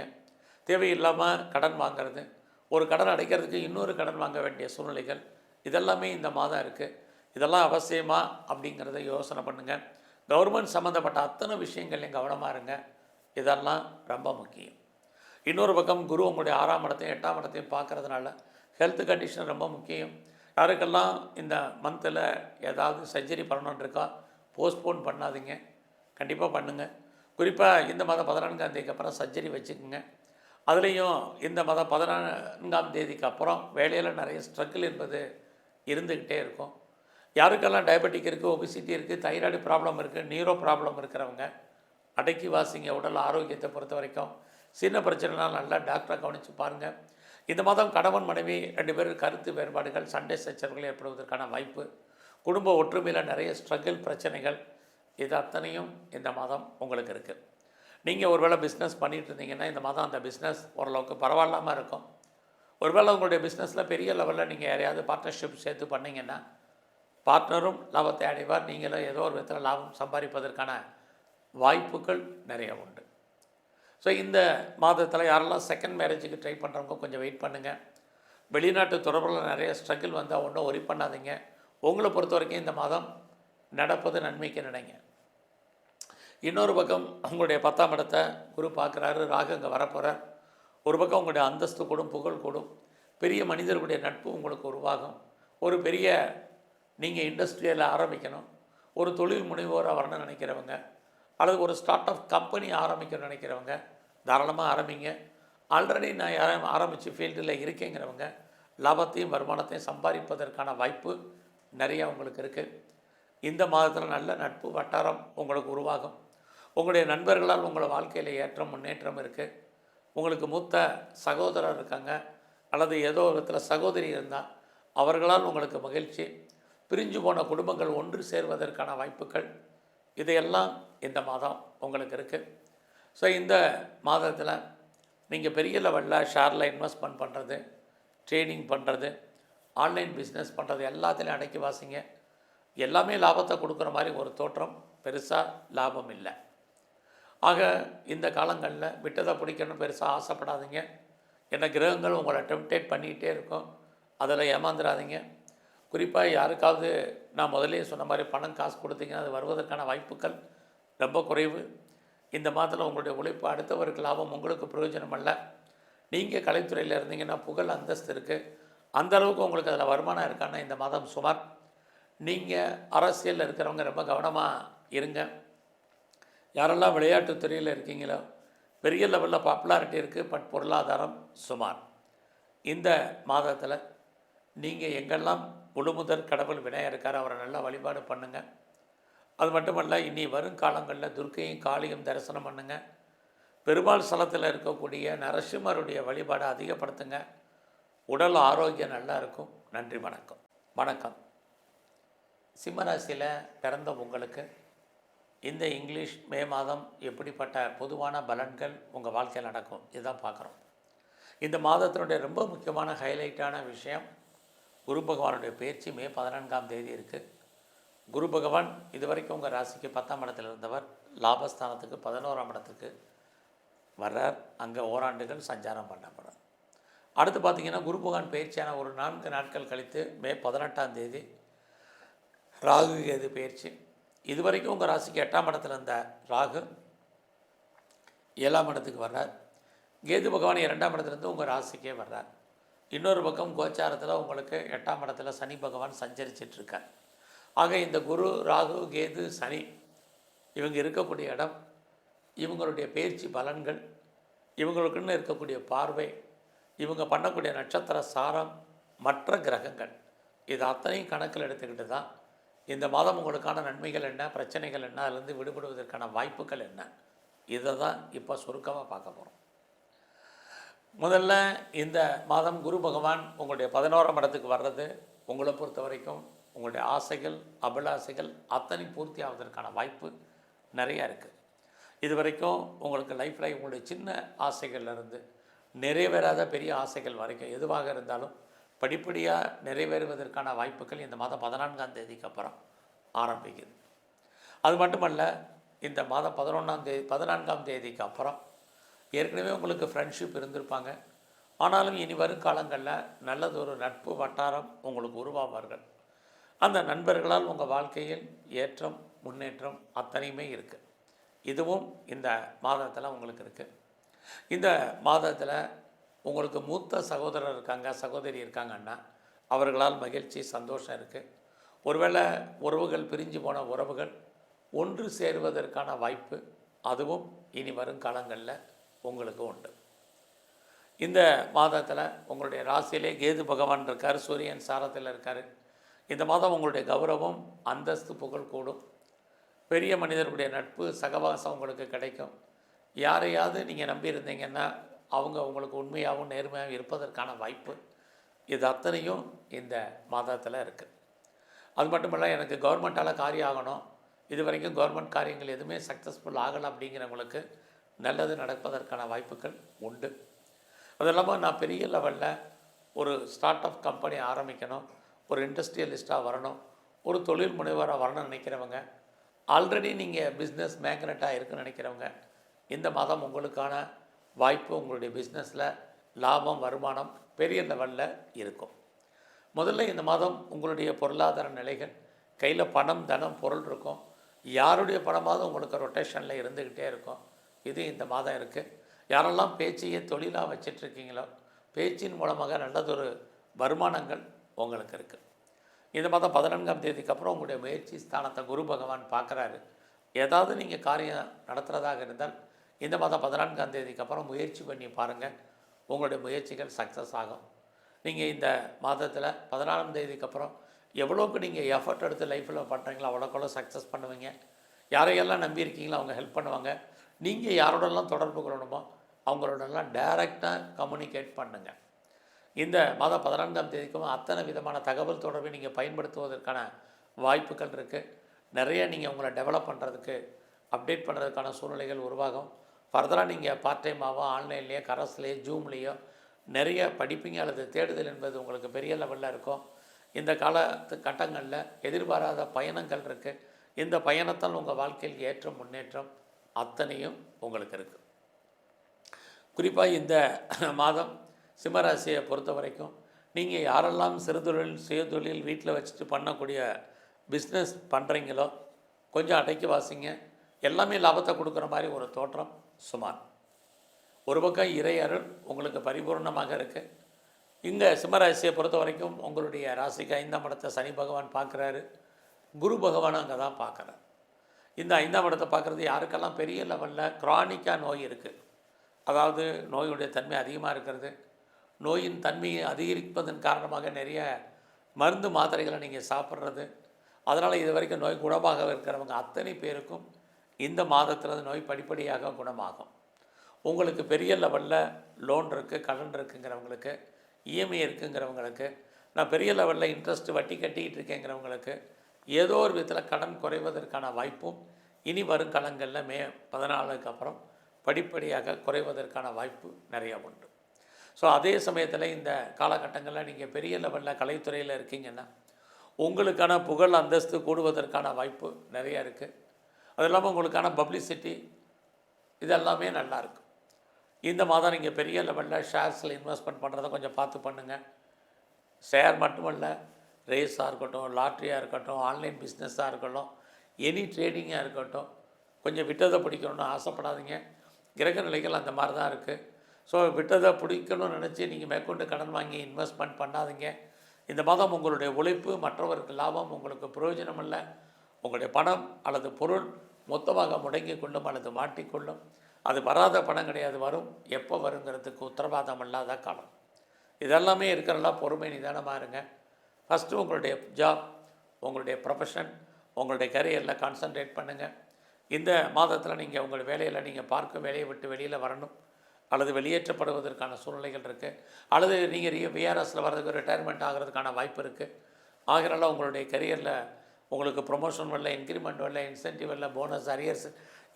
தேவையில்லாமல் கடன் வாங்கிறது, ஒரு கடன் அடைக்கிறதுக்கு இன்னொரு கடன் வாங்க வேண்டிய சூழ்நிலைகள் இதெல்லாமே இந்த மாதம் இருக்குது. இதெல்லாம் அவசியமா அப்படிங்கிறத யோசனை பண்ணுங்கள். கவர்மெண்ட் சம்மந்தப்பட்ட அத்தனை விஷயங்கள்லையும் கவனமாக இருங்க. இதெல்லாம் ரொம்ப முக்கியம். இன்னொரு பக்கம் குரு உங்களுடைய 6ஆம் இடத்தையும் 8ஆம் இடத்தையும் பார்க்குறதுனால ஹெல்த் கண்டிஷன் ரொம்ப முக்கியம். யாருக்கெல்லாம் இந்த மந்தில் ஏதாவது சர்ஜரி பண்ணணுன்னு இருக்கா, போஸ்ட்போன் பண்ணாதீங்க, கண்டிப்பாக பண்ணுங்கள். குறிப்பாக இந்த மாதம் 14ஆம் தேதிக்கு அப்புறம் சர்ஜரி வச்சுக்கோங்க. அதுலேயும் இந்த மாதம் 14ஆம் தேதிக்கு அப்புறம் வேலையில் நிறைய ஸ்ட்ரகிள் என்பது இருந்துக்கிட்டே இருக்கும். யாருக்கெல்லாம் டயபெட்டிக் இருக்குது, ஒபிசிட்டி இருக்குது, தைராய்டு ப்ராப்ளம் இருக்குது, நீரோ ப்ராப்ளம் இருக்கிறவங்க அடக்கி வாசிங்க. உடல் ஆரோக்கியத்தை பொறுத்த வரைக்கும் சின்ன பிரச்சனைலாம் நல்லா டாக்டரை கவனித்து பாருங்கள். இந்த மாதம் கணவன் மனைவி 2 பேரும் கருத்து வேறுபாடுகள், சண்டை சச்சரவுகள் ஏற்படுவதற்கான வாய்ப்பு, குடும்ப ஒற்றுமையில் நிறைய ஸ்ட்ரகிள் பிரச்சனைகள், இது அத்தனையும் இந்த மாதம் உங்களுக்கு இருக்குது. நீங்கள் ஒருவேளை பிஸ்னஸ் பண்ணிகிட்டு இருந்தீங்கன்னா இந்த மாதம் அந்த பிஸ்னஸ் ஓரளவுக்கு பரவாயில்லாமல் இருக்கும். ஒருவேளை உங்களுடைய பிஸ்னஸில் பெரிய லெவலில் நீங்கள் யாரையாவது பார்ட்னர்ஷிப் சேர்த்து பண்ணிங்கன்னா பார்ட்னரும் லாபத்தை அடைவார், நீங்களும் ஏதோ ஒரு விதத்தில் லாபம் சம்பாதிப்பதற்கான வாய்ப்புகள் நிறைய உண்டு. ஸோ இந்த மாதத்தில் யாரெல்லாம் செகண்ட் மேரேஜுக்கு ட்ரை பண்ணுறவங்க கொஞ்சம் வெயிட் பண்ணுங்கள். வெளிநாட்டு தொடர்பில் நிறைய ஸ்ட்ரகிள் வந்தால் ஒன்றும் ஒரி பண்ணாதீங்க. உங்களை பொறுத்த வரைக்கும் இந்த மாதம் நடப்பது நன்மைக்கு நினைங்க. இன்னொரு பக்கம் உங்களுடைய 10ஆம் இடத்தை குரு பார்க்குறாரு, ராகு அங்கே வரப்போகிறார். ஒரு பக்கம் உங்களுடைய அந்தஸ்து கூடும், புகழ் கூடும், பெரிய மனிதர்களுடைய நட்பு உங்களுக்கு உருவாகும். ஒரு பெரிய நீங்கள் இண்டஸ்ட்ரியில் ஆரம்பிக்கணும், ஒரு தொழில் முனைவோராக வரணும்னு நினைக்கிறவங்க, அல்லது ஒரு ஸ்டார்ட் அப் கம்பெனி ஆரம்பிக்கணும்னு நினைக்கிறவங்க தாராளமாக ஆரம்பிங்க. ஆல்ரெடி நான் யாரும் ஆரம்பித்து ஃபீல்டில் இருக்கேங்கிறவங்க லாபத்தையும் வருமானத்தையும் சம்பாதிப்பதற்கான வாய்ப்பு நிறையா உங்களுக்கு இருக்குது. இந்த மாதத்தில் நல்ல நட்பு வட்டாரம் உங்களுக்கு உருவாகும். உங்களுடைய நண்பர்களால் உங்களை வாழ்க்கையில் ஏற்றம் முன்னேற்றம் இருக்குது. உங்களுக்கு மூத்த சகோதரர் இருக்காங்க, அல்லது ஏதோ ஒரு விதத்தில் சகோதரி இருந்தால் அவர்களால் உங்களுக்கு மகிழ்ச்சி. பிரிஞ்சு போன குடும்பங்கள் ஒன்று சேர்வதற்கான வாய்ப்புகள், இதையெல்லாம் இந்த மாதம் உங்களுக்கு இருக்குது. ஸோ இந்த மாதத்தில் நீங்கள் பெரிய லெவலில் ஷேரில் இன்வெஸ்ட்மெண்ட் பண்ணுறது, ட்ரேடிங் பண்ணுறது, ஆன்லைன் பிஸ்னஸ் பண்ணுறது எல்லாத்துலேயும் அடக்கி வாசிங்க. எல்லாமே லாபத்தை கொடுக்குற மாதிரி ஒரு தோற்றம், பெருசாக லாபம் இல்லை. ஆக இந்த காலங்களில் விட்டதை பிடிக்கணும் பெருசாக ஆசைப்படாதீங்க. என்ன கிரகங்கள் உங்களை டெம்ப்டேட் பண்ணிக்கிட்டே இருக்கும், அதில் ஏமாந்துடாதீங்க. குறிப்பாக யாருக்காவது நான் முதலே சொன்ன மாதிரி பணம் காசு கொடுத்தீங்கன்னா அது வருவதற்கான வாய்ப்புகள் ரொம்ப குறைவு. இந்த மாதத்தில் உங்களுடைய உழைப்பு அடுத்தவருக்கு லாபம், உங்களுக்கு பிரயோஜனம் அல்ல. நீங்கள் கலைத்துறையில் இருந்தீங்கன்னா புகழ் அந்தஸ்து இருக்குது, அந்தளவுக்கு உங்களுக்கு அதில் வருமானம் இருக்கான்னா இந்த மாதம் சுமார். நீங்கள் அரசியலில் இருக்கிறவங்க ரொம்ப கவனமாக இருங்க. யாரெல்லாம் விளையாட்டுத்துறையில் இருக்கீங்களோ பெரிய லெவலில் பாப்புலாரிட்டி இருக்குது, பட் பொருளாதாரம் சுமார். இந்த மாதத்தில் நீங்கள் எங்கெல்லாம் முழுமுதற் கடவுள் விநாயகர் இருக்கார், அவரை நல்லா வழிபாடு பண்ணுங்கள். அது மட்டுமல்ல, இனி வரும் காலங்களில் துர்க்கையும் காளியும் தரிசனம் பண்ணுங்கள். பெருமாள் ஸ்தலத்தில் இருக்கக்கூடிய நரசிம்மருடைய வழிபாடை அதிகப்படுத்துங்க. உடல் ஆரோக்கியம் நல்லா இருக்கும். நன்றி, வணக்கம். வணக்கம். சிம்மராசியில் பிறந்த உங்களுக்கு இந்த இங்கிலீஷ் மே மாதம் எப்படிப்பட்ட பொதுவான பலன்கள் உங்கள் வாழ்க்கையில் நடக்கும் இதுதான் பார்க்குறோம். இந்த மாதத்தினுடைய ரொம்ப முக்கியமான ஹைலைட்டான விஷயம், குரு பகவானுடைய பயிற்சி மே 14ஆம் தேதி இருக்குது. குரு பகவான் இதுவரைக்கும் உங்கள் ராசிக்கு 10ஆம் இடத்தில் இருந்தவர் லாபஸ்தானத்துக்கு 11ஆம் இடத்துக்கு வர்றார். அங்கே ஓராண்டுகள் சஞ்சாரம் பண்ணப்படுறார். அடுத்து பார்த்திங்கன்னா குரு பகவான் பயிற்சியான ஒரு 4 நாட்கள் கழித்து மே 18ஆம் தேதி ராகு கேது பயிற்சி. இதுவரைக்கும் உங்கள் ராசிக்கு 8ஆம் இடத்துல இருந்த ராகு 7ஆம் இடத்துக்கு வர்றார். கேது பகவான் 2ஆம் இடத்துலேருந்து உங்கள் ராசிக்கே வர்றார். இன்னொரு பக்கம் கோச்சாரத்தில் உங்களுக்கு 8ஆம் இடத்துல சனி பகவான் சஞ்சரிச்சிட்ருக்கார். ஆக இந்த குரு, ராகு, கேது, சனி இவங்க இருக்கக்கூடிய இடம், இவங்களுடைய பயிற்சி பலன்கள், இவங்களுக்குன்னு இருக்கக்கூடிய பார்வை, இவங்க பண்ணக்கூடிய நட்சத்திர சாரம், மற்ற கிரகங்கள், இது அத்தனையும் கணக்கில் எடுத்துக்கிட்டு தான் இந்த மாதம் உங்களுக்கான நன்மைகள் என்ன, பிரச்சனைகள் என்ன, அதிலிருந்து விடுபடுவதற்கான வாய்ப்புகள் என்ன, இதை தான் இப்போ சுருக்கமாக பார்க்க போகிறோம். முதல்ல இந்த மாதம் குரு பகவான் உங்களுடைய 11ஆம் இடத்துக்கு வர்றது உங்களை பொறுத்த வரைக்கும் உங்களுடைய ஆசைகள், அபிலாசைகள் அத்தனை பூர்த்தி ஆவதற்கான வாய்ப்பு நிறையா இருக்குது. இது வரைக்கும் உங்களுக்கு லைஃப்பில் உங்களுடைய சின்ன ஆசைகள்லேருந்து நிறைவேறாத பெரிய ஆசைகள் வரைக்கும் எதுவாக இருந்தாலும் படிப்படியாக நிறைவேறுவதற்கான வாய்ப்புகள் இந்த மாதம் 14ஆம் தேதிக்கு அப்புறம் ஆரம்பிக்குது. அது மட்டுமல்ல, இந்த மாதம் 14ஆம் தேதிக்கு அப்புறம் ஏற்கனவே உங்களுக்கு ஃப்ரெண்ட்ஷிப் இருந்திருப்பாங்க, ஆனாலும் இனி வரும் காலங்களில் நல்லதொரு நட்பு வட்டாரம் உங்களுக்கு உருவாவார்கள். அந்த நண்பர்களால் உங்கள் வாழ்க்கையில் ஏற்றம் முன்னேற்றம் அத்தனையுமே இருக்குது. இதுவும் இந்த மாதத்தில் உங்களுக்கு இருக்குது. இந்த மாதத்தில் உங்களுக்கு மூத்த சகோதரர் இருக்காங்க, சகோதரி இருக்காங்கன்னா அவர்களால் மகிழ்ச்சி சந்தோஷம் இருக்குது. ஒருவேளை உறவுகள் பிரிஞ்சு போன உறவுகள் ஒன்று சேருவதற்கான வாய்ப்பு அதுவும் இனி வரும் காலங்களில் உங்களுக்கு உண்டு. இந்த மாதத்தில் உங்களுடைய ராசியிலே கேது பகவான் இருக்கார், சூரியன் சாரத்தில் இருக்கார். இந்த மாதம் உங்களுடைய கௌரவம் அந்தஸ்து புகழ் கூடும். பெரிய மனிதர்களுடைய நட்பு சகவாசம் உங்களுக்கு கிடைக்கும். யாரையாவது நீங்கள் நம்பியிருந்தீங்கன்னா அவங்க உங்களுக்கு உண்மையாகவும் நேர்மையாகவும் இருப்பதற்கான வாய்ப்பு இது அத்தனையும் இந்த மாதத்தில் இருக்குது. அது மட்டும் இல்லை, எனக்கு கவர்மெண்ட்டால் காரியம் ஆகணும், இது வரைக்கும் கவர்மெண்ட் காரியங்கள் எதுவுமே சக்ஸஸ்ஃபுல் ஆகலை அப்படிங்கிறவங்களுக்கு நல்லது நடப்பதற்கான வாய்ப்புகள் உண்டு. அது இல்லாமல் நான் பெரிய லெவலில் ஒரு ஸ்டார்ட் அப் கம்பெனி ஆரம்பிக்கணும், ஒரு இண்டஸ்ட்ரியலிஸ்ட்டாக வரணும், ஒரு தொழில் முனைவராக வரணும்னு நினைக்கிறவங்க, ஆல்ரெடி நீங்கள் பிஸ்னஸ் மேக்னெட்டாக இருக்குன்னு நினைக்கிறவங்க, இந்த மாதம் உங்களுக்கான வாய்ப்பு உங்களுடைய பிஸ்னஸில் லாபம் வருமானம் பெரிய லெவலில் இருக்கும். முதல்ல இந்த மாதம் உங்களுடைய பொருளாதார நிலைகள் கையில் பணம் தனம் பொருள் இருக்கும். யாருடைய பணமாவது உங்களுக்கு ரொட்டேஷனில் இருந்துக்கிட்டே இருக்கும். இது இந்த மாதம் இருக்குது. யாரெல்லாம் பேச்சையே தொழிலாக வச்சிட்ருக்கீங்களோ பேச்சின் மூலமாக நல்லதொரு வருமானங்கள் உங்களுக்கு இருக்குது. இந்த மாதம் 14ஆம் தேதிக்கு அப்புறம் உங்களுடைய முயற்சி ஸ்தானத்தை குரு பகவான் பார்க்குறாரு. ஏதாவது நீங்கள் காரியம் நடத்துகிறதாக இருந்தால் இந்த மாதம் 14ஆம் தேதிக்கு அப்புறம் முயற்சி பண்ணி பாருங்கள், உங்களுடைய முயற்சிகள் சக்ஸஸ் ஆகும். நீங்கள் இந்த மாதத்தில் 14ஆம் தேதிக்கு அப்புறம் எவ்வளோக்கு நீங்கள் எஃபர்ட் எடுத்து லைஃப்பில் பண்ணுறீங்களோ அவ்வளோக்கெவ்வளோ சக்ஸஸ் பண்ணுவீங்க. யாரையெல்லாம் நம்பியிருக்கீங்களோ அவங்க ஹெல்ப் பண்ணுவாங்க. நீங்கள் யாரோடலாம் தொடர்பு கொள்ளணுமோ அவங்களோடலாம் டைரெக்டாக கம்யூனிகேட் பண்ணுங்கள். இந்த மாதம் 14ஆம் தேதிக்கும் அத்தனை விதமான தகவல் தொடர்பை நீங்கள் பயன்படுத்துவதற்கான வாய்ப்புகள் இருக்குது. நிறைய நீங்கள் உங்களை டெவலப் பண்ணுறதுக்கு அப்டேட் பண்ணுறதுக்கான சூழ்நிலைகள் உருவாகும். ஃபர்தராக நீங்கள் பார்ட் டைமாகவோ ஆன்லைன்லேயோ கரஸ்லேயோ ஜூம்லேயோ நிறைய படிப்பீங்க அல்லது தேடுதல் என்பது உங்களுக்கு பெரிய லெவலில் இருக்கும். இந்த கட்டங்களில் எதிர்பாராத பயணங்கள் இருக்குது. இந்த பயணத்தால் உங்கள் வாழ்க்கையில் ஏற்றம் முன்னேற்றம் அத்தனையும் உங்களுக்கு இருக்குது. குறிப்பாக இந்த மாதம் சிம்மராசியை பொறுத்த வரைக்கும் நீங்கள் யாரெல்லாம் சிறுதொழில் சுயதொழில் வீட்டில் வச்சுட்டு பண்ணக்கூடிய பிஸ்னஸ் பண்ணுறீங்களோ கொஞ்சம் அடைக்கி வாசிங்க. எல்லாமே லாபத்தை கொடுக்குற மாதிரி ஒரு தோற்றம் சுமார். ஒரு பக்கம் இறை அருள் உங்களுக்கு பரிபூர்ணமாக இருக்குது. இங்கே சிம்மராசியை பொறுத்த வரைக்கும் உங்களுடைய ராசிக்கு 5ஆம் இடத்தை சனி பகவான் பார்க்குறாரு, குரு பகவான் அங்கே தான் பார்க்குறாரு. இந்த 5ஆம் இடத்தை பார்க்குறது யாருக்கெல்லாம் பெரிய லெவலில் க்ரானிக்காக நோய் இருக்குது, அதாவது நோயுடைய தன்மை அதிகமாக இருக்கிறது, நோயின் தன்மையை அதிகரிப்பதன் காரணமாக நிறைய மருந்து மாத்திரைகளை நீங்கள் சாப்பிட்றது, அதனால் இது வரைக்கும் நோய் குணமாக இருக்கிறவங்க அத்தனை பேருக்கும் இந்த மாதத்தில் நோய் படிப்படியாக குணமாகும். உங்களுக்கு பெரிய லெவலில் லோன் இருக்குது, கடன் இருக்குங்கிறவங்களுக்கு, இஎம்ஐ இருக்குங்கிறவங்களுக்கு, நான் பெரிய லெவலில் இன்ட்ரெஸ்ட் வட்டி கட்டிக்கிட்டு இருக்கேங்கிறவங்களுக்கு ஏதோ ஒரு விதத்தில் கடன் குறைவதற்கான வாய்ப்பும் இனி வரும் காலங்களில் மே 14க்கு அப்புறம் படிப்படியாக குறைவதற்கான வாய்ப்பு நிறையா உண்டு. ஸோ அதே சமயத்தில் இந்த காலகட்டங்களில் நீங்கள் பெரிய லெவலில் கலைத்துறையில் இருக்கீங்கன்னா உங்களுக்கான புகழ் அந்தஸ்து கூடுவதற்கான வாய்ப்பு நிறையா இருக்குது. அது இல்லாமல் உங்களுக்கான பப்ளிசிட்டி இதெல்லாமே நல்லாயிருக்கும். இந்த மாதம் நீங்கள் பெரிய லெவலில் ஷேர்ஸில் இன்வெஸ்ட்மெண்ட் பண்ணுறதை கொஞ்சம் பார்த்து பண்ணுங்கள். ஷேர் மட்டுமல்ல, ரேஸாக இருக்கட்டும், லாட்ரியாக இருக்கட்டும், ஆன்லைன் பிஸ்னஸாக இருக்கட்டும், எனி ட்ரேடிங்காக இருக்கட்டும், கொஞ்சம் விட்டதை பிடிக்கணும்னு ஆசைப்படாதீங்க. கிரக நிலைகள் அந்த மாதிரி தான் இருக்குது. ஸோ விட்டதை பிடிக்கணும்னு நினச்சி நீங்கள் மேற்கொண்டு கடன் வாங்கி இன்வெஸ்ட்மெண்ட் பண்ணாதீங்க. இந்த மாதம் உங்களுடைய உழைப்பு மற்றவருக்கு லாபம், உங்களுக்கு பிரயோஜனம் இல்லை. உங்களுடைய பணம் அல்லது பொருள் மொத்தமாக முடங்கி கொள்ளும் அல்லது மாட்டிக்கொள்ளும். அது வராத பணம் கிடையாது, வரும். எப்போ வருங்கிறதுக்கு உத்தரவாதம் இல்லாத காலம். இதெல்லாமே இருக்கிறலாம். பொறுமை நிதானமாக இருங்க. ஃபஸ்ட்டு உங்களுடைய ஜாப், உங்களுடைய ப்ரொஃபஷன், உங்களுடைய கரியரில் கான்சன்ட்ரேட் பண்ணுங்கள். இந்த மாதத்தில் நீங்கள் உங்கள் வேலையில் நீங்கள் பார்க்கும் வேலையை விட்டு வெளியில் வரணும் அல்லது வெளியேற்றப்படுவதற்கான சூழ்நிலைகள் இருக்குது. அல்லது நீங்கள் விஆர்எஸில் வர்றதுக்கு ரிட்டையர்மெண்ட் ஆகிறதுக்கான வாய்ப்பு இருக்குது. ஆகிறனால உங்களுடைய கரியரில் உங்களுக்கு ப்ரொமோஷன் வரல, இன்க்ரிமெண்ட் வரல, இன்சென்டிவ் வரல, போனஸ், அரியர்ஸ்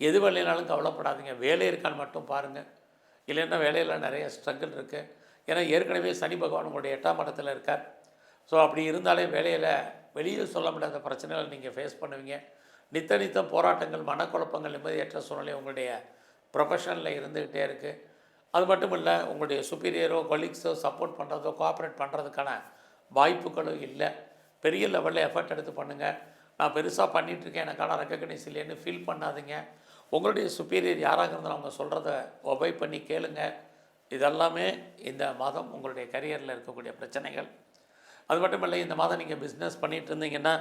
எது வரலைனாலும் கவலைப்படாதீங்க. வேலை இருக்கான்னு மட்டும் பாருங்கள். இல்லைன்னா வேலையில் நிறைய ஸ்ட்ரகிள் இருக்குது. ஏன்னா ஏற்கனவே சனி பகவான் உங்களுடைய 8ஆம் இடத்துல இருக்கார். ஸோ அப்படி இருந்தாலே வேலையில் வெளியே சொல்ல முடியாத பிரச்சனைகளை நீங்கள் ஃபேஸ் பண்ணுவீங்க. நித்தம் போராட்டங்கள், மனக்குழப்பங்கள், நிம்மதியற்ற சூழ்நிலை உங்களுடைய ப்ரொஃபஷனில் இருந்துக்கிட்டே இருக்குது. அது மட்டும் இல்லை, உங்களுடைய சுப்பீரியரோ கொலீக்ஸோ சப்போர்ட் பண்ணுறதோ கோஆப்ரேட் பண்ணுறதுக்கான வாய்ப்புகளும் இல்லை. பெரிய லெவலில் எஃபர்ட் எடுத்து பண்ணுங்கள். நான் பெருசாக பண்ணிகிட்ருக்கேன், எனக்கான ரெக்கக்னைஸ் இல்லைன்னு ஃபீல் பண்ணாதீங்க. உங்களுடைய சுப்பீரியர் யாராக இருந்தாலும் அவங்க சொல்கிறத ஒபை பண்ணி கேளுங்க. இதெல்லாமே இந்த மாதம் உங்களுடைய கரியரில் இருக்கக்கூடிய பிரச்சனைகள். அது மட்டும் இல்லை, இந்த மாதம் நீங்கள் பிஸ்னஸ் பண்ணிகிட்டு இருந்தீங்கன்னா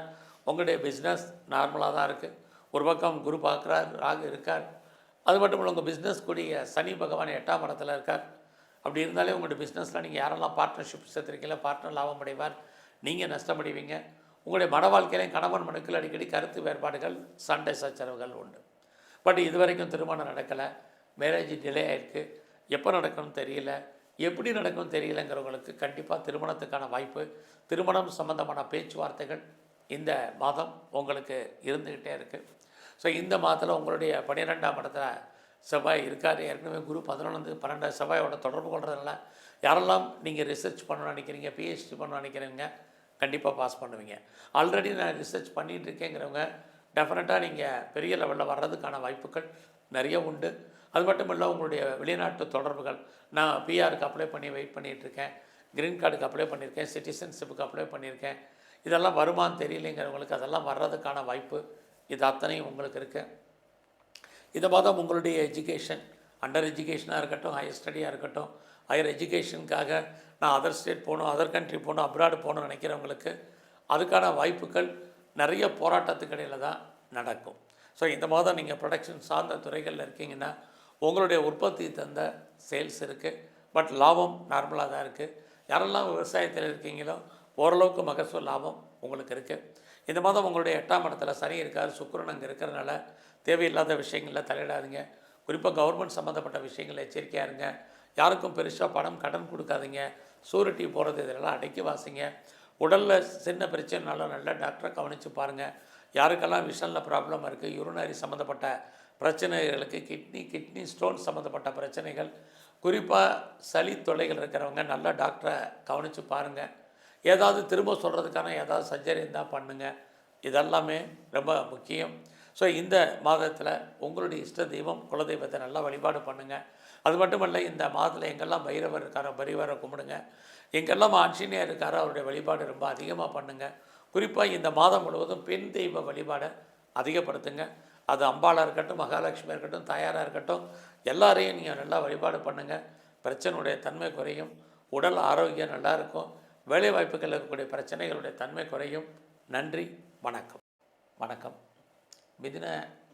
உங்களுடைய பிஸ்னஸ் நார்மலாக தான் இருக்குது. ஒரு பக்கம் குரு பார்க்குறார், ராகு இருக்கார். அது மட்டும் இல்லை, உங்கள் பிஸ்னஸ் கூடிய சனி பகவான் 8ஆம் இடத்துல இருக்கார். அப்படி இருந்தாலே உங்களுடைய பிஸ்னஸில் நீங்கள் யாரெல்லாம் பார்ட்னர்ஷிப் சேர்த்துருக்கீங்களோ பார்ட்னர் லாபம் அடைவார், நீங்கள் நஷ்டமடைவீங்க. உங்களுடைய மன வாழ்க்கையிலையும் கணவன் மனுக்கள் அடிக்கடி கருத்து வேறுபாடுகள், சண்டை சச்சரவுகள் உண்டு. பட் இது வரைக்கும் திருமணம் நடக்கலை, மேரேஜ் டிலே ஆகிருக்கு, எப்போ நடக்கணும்னு தெரியல, எப்படி நடக்கணும்னு தெரியலைங்கிறவங்களுக்கு கண்டிப்பாக திருமணத்துக்கான வாய்ப்பு, திருமணம் சம்பந்தமான பேச்சுவார்த்தைகள் இந்த மாதம் உங்களுக்கு இருந்துக்கிட்டே இருக்குது. ஸோ இந்த மாதத்தில் உங்களுடைய 12ஆம் இடத்துல செவ்வாய் இருக்கார். ஏற்கனவே குரு 11-12 செவ்வாயோட தொடர்பு கொள்றதுனால யாரெல்லாம் நீங்கள் ரிசர்ச் பண்ணணும்னு நினைக்கிறீங்க, பிஹெச்டி பண்ணணும்னு நினைக்கிறீங்க, கண்டிப்பாக பாஸ் பண்ணுவீங்க. ஆல்ரெடி நான் ரிசர்ச் பண்ணிகிட்டு இருக்கேங்கிறவங்க டெஃபினட்டாக நீங்கள் பெரிய லெவலில் வர்றதுக்கான வாய்ப்புகள் நிறைய உண்டு. அது மட்டும் இல்லை, உங்களுடைய வெளிநாட்டு தொடர்புகள், நான் பிஆருக்கு அப்ளை பண்ணி வெயிட் பண்ணிகிட்ருக்கேன், க்ரீன் கார்டுக்கு அப்ளை பண்ணியிருக்கேன், சிட்டிசன்ஷிப்புக்கு அப்ளை பண்ணியிருக்கேன், இதெல்லாம் வருமானு தெரியலைங்கிறவங்களுக்கு அதெல்லாம் வர்றதுக்கான வாய்ப்பு இது அத்தனையும் உங்களுக்கு இருக்குது. இந்த மாதம் உங்களுடைய எஜுகேஷன், அண்டர் எஜுகேஷனாக இருக்கட்டும், ஹையர் ஸ்டடியாக இருக்கட்டும், ஹையர் எஜுகேஷனுக்காக நான் அதர் ஸ்டேட் போகணும், அதர் கண்ட்ரி போகணும், அப்ராடு போகணும்னு நினைக்கிறவங்களுக்கு அதுக்கான வாய்ப்புகள் நிறைய போராட்டத்துக்கு இடையில் தான் நடக்கும். ஸோ இந்த மாதம் நீங்கள் ப்ரொடக்ஷன் சார்ந்த துறைகளில் இருக்கீங்கன்னா உங்களுடைய உற்பத்தி தந்த சேல்ஸ் இருக்குது, பட் லாபம் நார்மலாக தான் இருக்குது. யாரெல்லாம் விவசாயத்தில் இருக்கீங்களோ ஓரளவுக்கு மகசூல் லாபம் உங்களுக்கு இருக்குது. இந்த மாதம் உங்களுடைய 8ஆம் இடத்துல சனி இருக்கார், சுக்கிரன் அங்கே இருக்கிறதுனால தேவையில்லாத விஷயங்களில் தலையிடாதீங்க. குறிப்பாக கவர்மெண்ட் சம்மந்தப்பட்ட விஷயங்களில் எச்சரிக்கையாக இருங்க. யாருக்கும் பெருசாக பணம் கடன் கொடுக்காதீங்க. சூரிட்டி போகிறது இதெல்லாம் அடக்கி வாசிங்க. உடலில் சின்ன பிரச்சனைனாலும் நல்ல டாக்டரை கவனித்து பாருங்கள். யாருக்கெல்லாம் விஷனில் ப்ராப்ளம் இருக்குது, யூரினரி சம்மந்தப்பட்ட பிரச்சனைகளுக்கு, கிட்னி ஸ்டோன் சம்மந்தப்பட்ட பிரச்சனைகள், குறிப்பாக சளி தொல்லைகள் இருக்கிறவங்க நல்ல டாக்டரை கவனித்து பாருங்கள். ஏதாவது திரும்ப சொல்கிறதுக்கான ஏதாவது சர்ஜரி இருந்தால் பண்ணுங்கள். இதெல்லாமே ரொம்ப முக்கியம். ஸோ இந்த மாதத்தில் உங்களுடைய இஷ்ட தெய்வம் குலதெய்வத்தை நல்லா வழிபாடு பண்ணுங்கள். அது மட்டும் இல்லை, இந்த மாதத்தில் எங்கெல்லாம் பைரவர் இருக்காரோ பைரவரை கும்பிடுங்க, எங்கெல்லாம் ஆஞ்சநேயர் இருக்காரோ அவருடைய வழிபாடு ரொம்ப அதிகமாக பண்ணுங்கள். குறிப்பாக இந்த மாதம் முழுவதும் பெண் தெய்வ வழிபாடை அதிகப்படுத்துங்க. அது அம்பாளாக இருக்கட்டும், மகாலட்சுமியாக இருக்கட்டும், தாயாராக இருக்கட்டும், எல்லாரையும் நீங்கள் நல்லா வழிபாடு பண்ணுங்கள். பிரச்சனையுடைய தன்மை குறையும், உடல் ஆரோக்கியம் நல்லாயிருக்கும், வேலை வாய்ப்புகள் இருக்கக்கூடிய பிரச்சனைகளுடைய தன்மை குறையும். நன்றி, வணக்கம். வணக்கம். மிதுன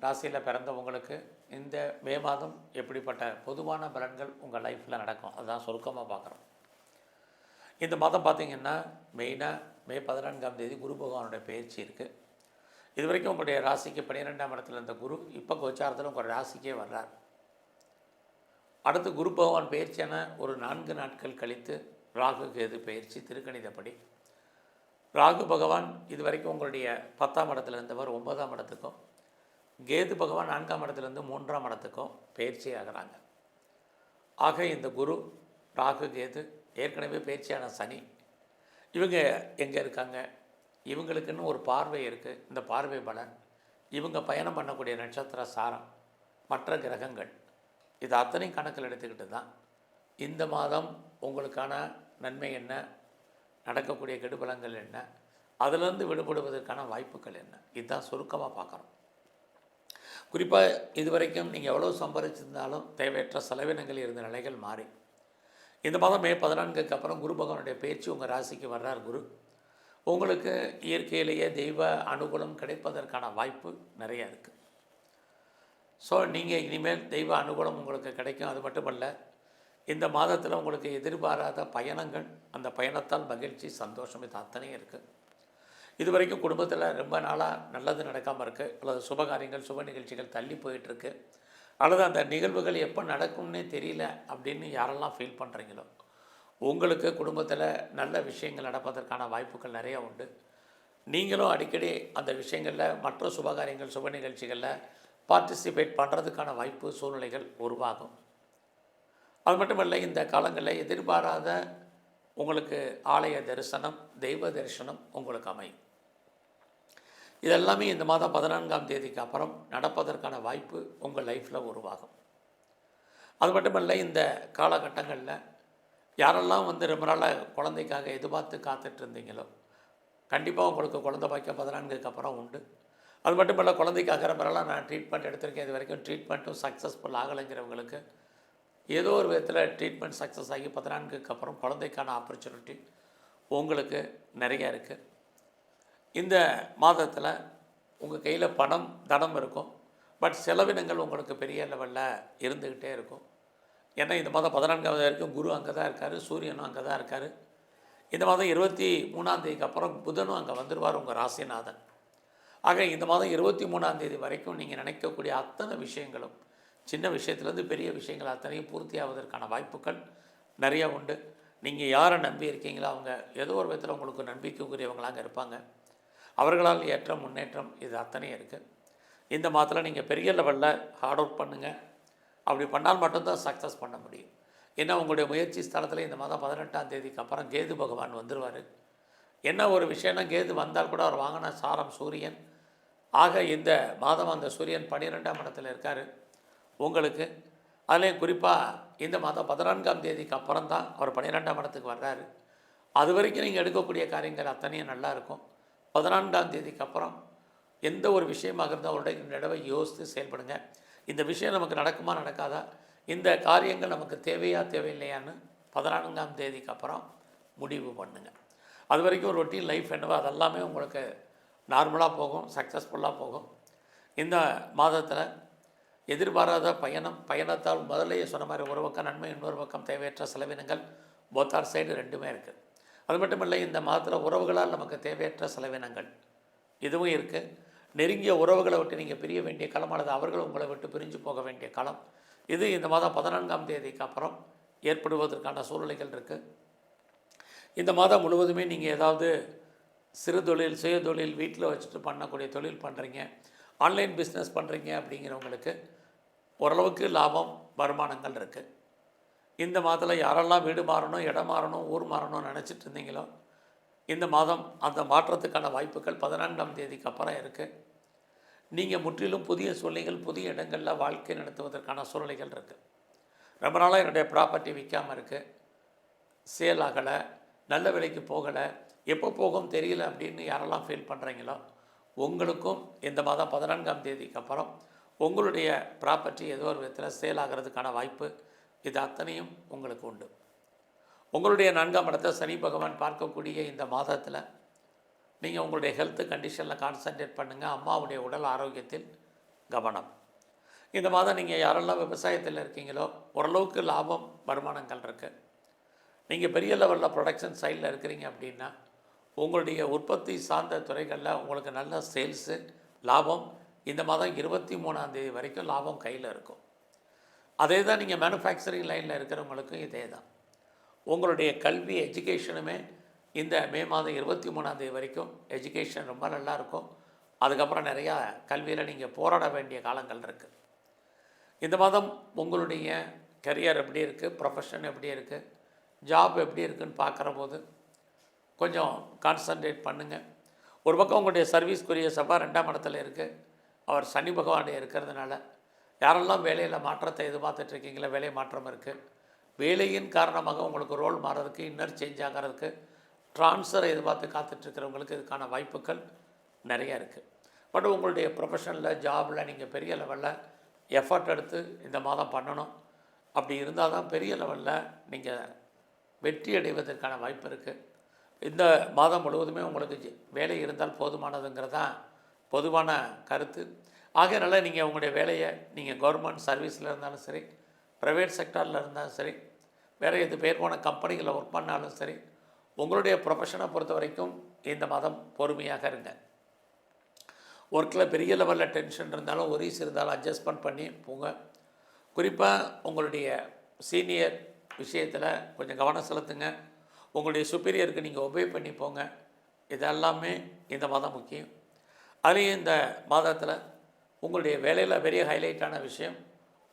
ராசியில் பிறந்தவங்களுக்கு இந்த மே மாதம் எப்படிப்பட்ட பொதுவான பலன்கள் உங்கள் லைஃப்பில் நடக்கும், அதுதான் சுருக்கமாக பார்க்குறோம். இந்த மாதம் பார்த்திங்கன்னா மெயினாக மே 14ஆம் தேதி குரு பகவானுடைய பயிற்சி இருக்குது. இது வரைக்கும் உங்களுடைய ராசிக்கு 12ஆம் இடத்துல இருந்த குரு இப்போ கோச்சாரத்தில் உங்கள் ராசிக்கே வர்றார். அடுத்து குரு பகவான் பயிற்சியான ஒரு 4 நாட்கள் கழித்து ராகு கேது பயிற்சி திருக்கணிதப்படி. ராகு பகவான் இது வரைக்கும் உங்களுடைய 10ஆம் இடத்துல இருந்தவர் 9ஆம் இடத்துக்கும், கேது பகவான் 4ஆம் இடத்துலேருந்து 3ஆம் இடத்துக்கும் பயிற்சி ஆகிறாங்க. ஆக இந்த குரு ராகு கேது ஏற்கனவே பயிற்சியான சனி இவங்க எங்கே இருக்காங்க, இவங்களுக்குன்னு ஒரு பார்வை இருக்குது. இந்த பார்வை பலன், இவங்க பயணம் பண்ணக்கூடிய நட்சத்திர சாரம், மற்ற கிரகங்கள், இது அத்தனையும் கணக்கில் எடுத்துக்கிட்டு தான் இந்த மாதம் உங்களுக்கான நன்மை என்ன, நடக்கக்கூடிய கெடுபலங்கள் என்ன, அதிலிருந்து விடுபடுவதற்கான வாய்ப்புகள் என்ன, இதுதான் சுருக்கமாக பார்க்குறோம். குறிப்பாக இதுவரைக்கும் நீங்கள் எவ்வளோ சம்பாதிச்சிருந்தாலும் தேவையற்ற செலவினங்கள் இருந்த நிலைகள் மாறி இந்த மாதம் மே 14க்கு அப்புறம் குரு பகவானுடைய பயிற்சி உங்கள் ராசிக்கு வர்றார் குரு. உங்களுக்கு இயற்கையிலேயே தெய்வ அனுகூலம் கிடைப்பதற்கான வாய்ப்பு நிறையா இருக்குது. ஸோ நீங்கள் இனிமேல் தெய்வ அனுகூலம் உங்களுக்கு கிடைக்கும். அது மட்டுமல்ல, இந்த மாதத்தில் உங்களுக்கு எதிர்பாராத பயணங்கள், அந்த பயணத்தால் மகிழ்ச்சி சந்தோஷம் இது அத்தனையும் இருக்குது. இது வரைக்கும் குடும்பத்தில் ரொம்ப நாளாக நல்லது நடக்காமல் இருக்குது, அல்லது சுபகாரியங்கள் சுப நிகழ்ச்சிகள் தள்ளி போயிட்டுருக்கு, அல்லது அந்த நிகழ்வுகள் எப்போ நடக்கும்னே தெரியல அப்படின்னு யாரெல்லாம் ஃபீல் பண்ணுறீங்களோ உங்களுக்கு குடும்பத்தில் நல்ல விஷயங்கள் நடப்பதற்கான வாய்ப்புகள் நிறையா உண்டு. நீங்களும் அடிக்கடி அந்த விஷயங்களில் மற்ற சுபகாரியங்கள் சுப நிகழ்ச்சிகளில் பார்ட்டிசிபேட் பண்ணுறதுக்கான வாய்ப்பு சூழ்நிலைகள் உருவாகும். அது மட்டுமல்ல, இந்த காலங்களில் எதிர்பாராத உங்களுக்கு ஆலய தரிசனம், தெய்வ தரிசனம் உங்களுக்கு அமையும். இதெல்லாமே இந்த மாதம் 14ஆம் தேதிக்கு அப்புறம் நடப்பதற்கான வாய்ப்பு உங்கள் லைஃப்பில் உருவாகும். அது மட்டும் இல்லை, இந்த காலகட்டங்களில் யாரெல்லாம் வந்து ரொம்ப நாளாக குழந்தைக்காக எதிர்பார்த்து காத்துட்டு இருந்தீங்களோ, கண்டிப்பாக உங்களுக்கு குழந்தை பாக்கியம் 14க்கு அப்புறம் உண்டு. அது மட்டும் இல்லை, குழந்தைக்காக ரொம்ப நாளாக நான் ட்ரீட்மெண்ட் எடுத்திருக்கேன், இது வரைக்கும் ட்ரீட்மெண்ட்டும் சக்ஸஸ்ஃபுல் ஆகலைங்கிறவங்களுக்கு ஏதோ ஒரு விதத்தில் ட்ரீட்மெண்ட் சக்ஸஸ் ஆகி 14க்கு அப்புறம் குழந்தைக்கான ஆப்பர்ச்சுனிட்டி உங்களுக்கு நிறையா இருக்குது. இந்த மாதத்தில் உங்கள் கையில் பணம் தனம் இருக்கும். பட் செலவினங்கள் உங்களுக்கு பெரிய லெவலில் இருந்துக்கிட்டே இருக்கும். ஏன்னா இந்த மாதம் 14வது வரைக்கும் குரு அங்கே தான் இருக்கார், சூரியனும் அங்கே தான் இருக்கார். இந்த மாதம் 23ஆம் தேதிக்கு அப்புறம் புதனும் அங்கே வந்துடுவார், உங்கள் ராசிநாதன். ஆக இந்த மாதம் 23ஆம் தேதி வரைக்கும் நீங்கள் நினைக்கக்கூடிய அத்தனை விஷயங்களும், சின்ன விஷயத்துலேருந்து பெரிய விஷயங்கள் அத்தனையும் பூர்த்தி ஆவதற்கான வாய்ப்புகள் நிறையா உண்டு. நீங்கள் யாரை நம்பி இருக்கீங்களோ அவங்க ஏதோ ஒரு விதத்தில் உங்களுக்கு நம்பிக்கைக்குரியவங்களாக இருப்பாங்க. அவர்களால் ஏற்ற முன்னேற்றம் இது அத்தனையும் இருக்குது. இந்த மாதத்தில் நீங்கள் பெரிய லெவலில் ஹார்ட் ஒர்க் பண்ணுங்கள். அப்படி பண்ணால் மட்டும்தான் சக்ஸஸ் பண்ண முடியும். ஏன்னா உங்களுடைய முயற்சி ஸ்தலத்தில் இந்த மாதம் 18ஆம் தேதிக்கு அப்புறம் கேது பகவான் வந்துடுவார். என்ன ஒரு விஷயம்னா, கேது வந்தால் கூட அவர் வாங்கின சாரம் சூரியன். ஆக இந்த மாதம் அந்த சூரியன் 12ஆம் இடத்துல இருக்கார் உங்களுக்கு. அதுலேயும் குறிப்பாக இந்த மாதம் 14ஆம் தேதிக்கு அப்புறம் தான் அவர் 12ஆம் இடத்துக்கு வர்றாரு. அது வரைக்கும் நீங்கள் எடுக்கக்கூடிய காரியங்கள் அத்தனையும் நல்லா இருக்கும். 14ஆம் தேதிக்கு அப்புறம் எந்த ஒரு விஷயமாக இருந்தால் அவருடைய நடவை யோசித்து செயல்படுங்க. இந்த விஷயம் நமக்கு நடக்குமா நடக்காதா, இந்த காரியங்கள் நமக்கு தேவையா தேவையில்லையான்னு 14ஆம் தேதிக்கு அப்புறம் முடிவு பண்ணுங்கள். அது வரைக்கும் ஒரு ரொட்டீன் லைஃப் என்னவோ அதெல்லாமே உங்களுக்கு நார்மலாக போகும், சக்ஸஸ்ஃபுல்லாக போகும். இந்த மாதத்தில் எதிர்பாராத பயணத்தால் முதல்லையே சொன்ன மாதிரி ஒரு பக்கம் நன்மை, இன்னொரு பக்கம் தேவையற்ற செலவினங்கள், போத்தார் சைடு ரெண்டுமே இருக்குது. அது மட்டும் இல்லை, இந்த மாதத்தில் உறவுகளால் நமக்கு தேவையற்ற செலவினங்கள் இதுவும் இருக்குது. நெருங்கிய உறவுகளை விட்டு நீங்கள் பிரிய வேண்டிய காலம், அல்லது அவர்கள் உங்களை விட்டு பிரிஞ்சு போக வேண்டிய காலம் இது இந்த மாதம் 14ஆம் தேதிக்கு அப்புறம் ஏற்படுவதற்கான சூழ்நிலைகள் இருக்குது. இந்த மாதம் முழுவதுமே நீங்கள் ஏதாவது சிறு தொழில், சுய தொழில், வீட்டில் வச்சுட்டு பண்ணக்கூடிய தொழில் பண்ணுறீங்க, ஆன்லைன் பிஸ்னஸ் பண்ணுறீங்க அப்படிங்கிறவங்களுக்கு ஓரளவுக்கு லாபம், வருமானங்கள் இருக்குது. இந்த மாதத்தில் யாரெல்லாம் வீடு மாறணும், இடம் மாறணும், ஊர் மாறணும்னு நினச்சிட்டு இருந்தீங்களோ, இந்த மாதம் அந்த மாற்றத்துக்கான வாய்ப்புகள் 14ஆம் தேதிக்கு அப்புறம் இருக்குது. நீங்கள் முற்றிலும் புதிய சூழ்நிலைகள், புதிய இடங்களில் வாழ்க்கை நடத்துவதற்கான சூழ்நிலைகள் இருக்குது. ரொம்ப நாளாக என்னுடைய ப்ராப்பர்ட்டி விற்காமல் இருக்குது, சேல் ஆகலை, நல்ல விலைக்கு போகலை, எப்போ போகும் தெரியல அப்படின்னு யாரெல்லாம் ஃபீல் பண்ணுறீங்களோ, உங்களுக்கும் இந்த மாதம் 14ஆம் தேதிக்கு அப்புறம் உங்களுடைய ப்ராப்பர்ட்டி ஏதோ ஒரு விதத்தில் சேல் ஆகிறதுக்கான வாய்ப்பு இது அத்தனையும் உங்களுக்கு உண்டு. உங்களுடைய 4ஆம் இடத்தை சனி பகவான் பார்க்கக்கூடிய இந்த மாதத்தில் நீங்கள் உங்களுடைய ஹெல்த் கண்டிஷனில் கான்சன்ட்ரேட் பண்ணுங்கள். அம்மாவுடைய உடல் ஆரோக்கியத்தில் கவனம். இந்த மாதம் நீங்கள் யாரெல்லாம் விவசாயத்தில் இருக்கீங்களோ ஓரளவுக்கு லாபம், வருமானங்கள் இருக்குது. நீங்கள் பெரிய லெவலில் ப்ரொடக்ஷன் சைடில் இருக்கிறீங்க அப்படின்னா உங்களுடைய உற்பத்தி சார்ந்த துறைகளில் உங்களுக்கு நல்ல சேல்ஸு, லாபம் இந்த மாதம் 23ஆம் தேதி வரைக்கும் லாபம் கையில் இருக்கும். அதே தான் நீங்கள் மேனுஃபேக்சரிங் லைனில் இருக்கிறவங்களுக்கும் இதே தான். உங்களுடைய கல்வி, எஜுகேஷனுமே இந்த மே மாதம் 23ஆம் தேதி வரைக்கும் எஜுகேஷன் ரொம்ப நல்லா இருக்கும். அதுக்கப்புறம் நிறையா கல்வியில் நீங்கள் போராட வேண்டிய காலங்கள் இருக்குது. இந்த மாதம் உங்களுடைய கரியர் எப்படி இருக்குது, ப்ரொஃபஷன் எப்படி இருக்குது, ஜாப் எப்படி இருக்குதுன்னு பார்க்குற போது கொஞ்சம் கான்சன்ட்ரேட் பண்ணுங்கள். ஒரு பக்கம் உங்களுடைய சர்வீஸ்க்குரிய செவ்வாய் 2ஆம் இடத்துல இருக்குது, அவர் சனி பகவானுடைய இருக்கிறதுனால யாரெல்லாம் வேலையில் மாற்றத்தை எதிர்பார்த்துட்ருக்கீங்களோ வேலை மாற்றம் இருக்குது. வேலையின் காரணமாக உங்களுக்கு ரோல் மாறுறதுக்கு, இன்னர் சேஞ்ச் ஆகிறதுக்கு, ட்ரான்ஸ்ஃபரை எதிர்பார்த்து காத்துட்ருக்கிறவங்களுக்கு இதுக்கான வாய்ப்புகள் நிறையா இருக்குது. பட் உங்களுடைய ப்ரொஃபஷனில், ஜாபில் நீங்கள் பெரிய லெவலில் எஃபர்ட் எடுத்து இந்த மாதம் பண்ணணும். அப்படி இருந்தால் தான் பெரிய லெவலில் நீங்கள் வெற்றி அடைவதற்கான வாய்ப்பு இருக்குது. இந்த மாதம் முழுவதுமே உங்களுக்கு வேலை இருந்தால் போதுமானதுங்கிறது தான் பொதுவான கருத்து. ஆகையினால நீங்கள் உங்களுடைய வேலையை நீங்கள் கவர்மெண்ட் சர்வீஸில் இருந்தாலும் சரி, ப்ரைவேட் செக்டாரில் இருந்தாலும் சரி, வேறு எது பேர் போன கம்பெனிகளில் ஒர்க் பண்ணாலும் சரி, உங்களுடைய ப்ரொஃபஷனை பொறுத்த வரைக்கும் இந்த மாதம் பொறுமையாக இருங்க. ஒர்க்கில் பெரிய லெவலில் டென்ஷன் இருந்தாலும், ஒரீஸ் இருந்தாலும் அட்ஜஸ்ட்மெண்ட் பண்ணி போங்க. குறிப்பாக உங்களுடைய சீனியர் விஷயத்தில் கொஞ்சம் கவனம் செலுத்துங்க. உங்களுடைய சுப்பீரியருக்கு நீங்கள் ஒபே பண்ணி போங்க. இதெல்லாமே இந்த மாதம் முக்கியம். அதுலேயும் இந்த மாதத்தில் உங்களுடைய வேலையில் பெரிய ஹைலைட்டான விஷயம்,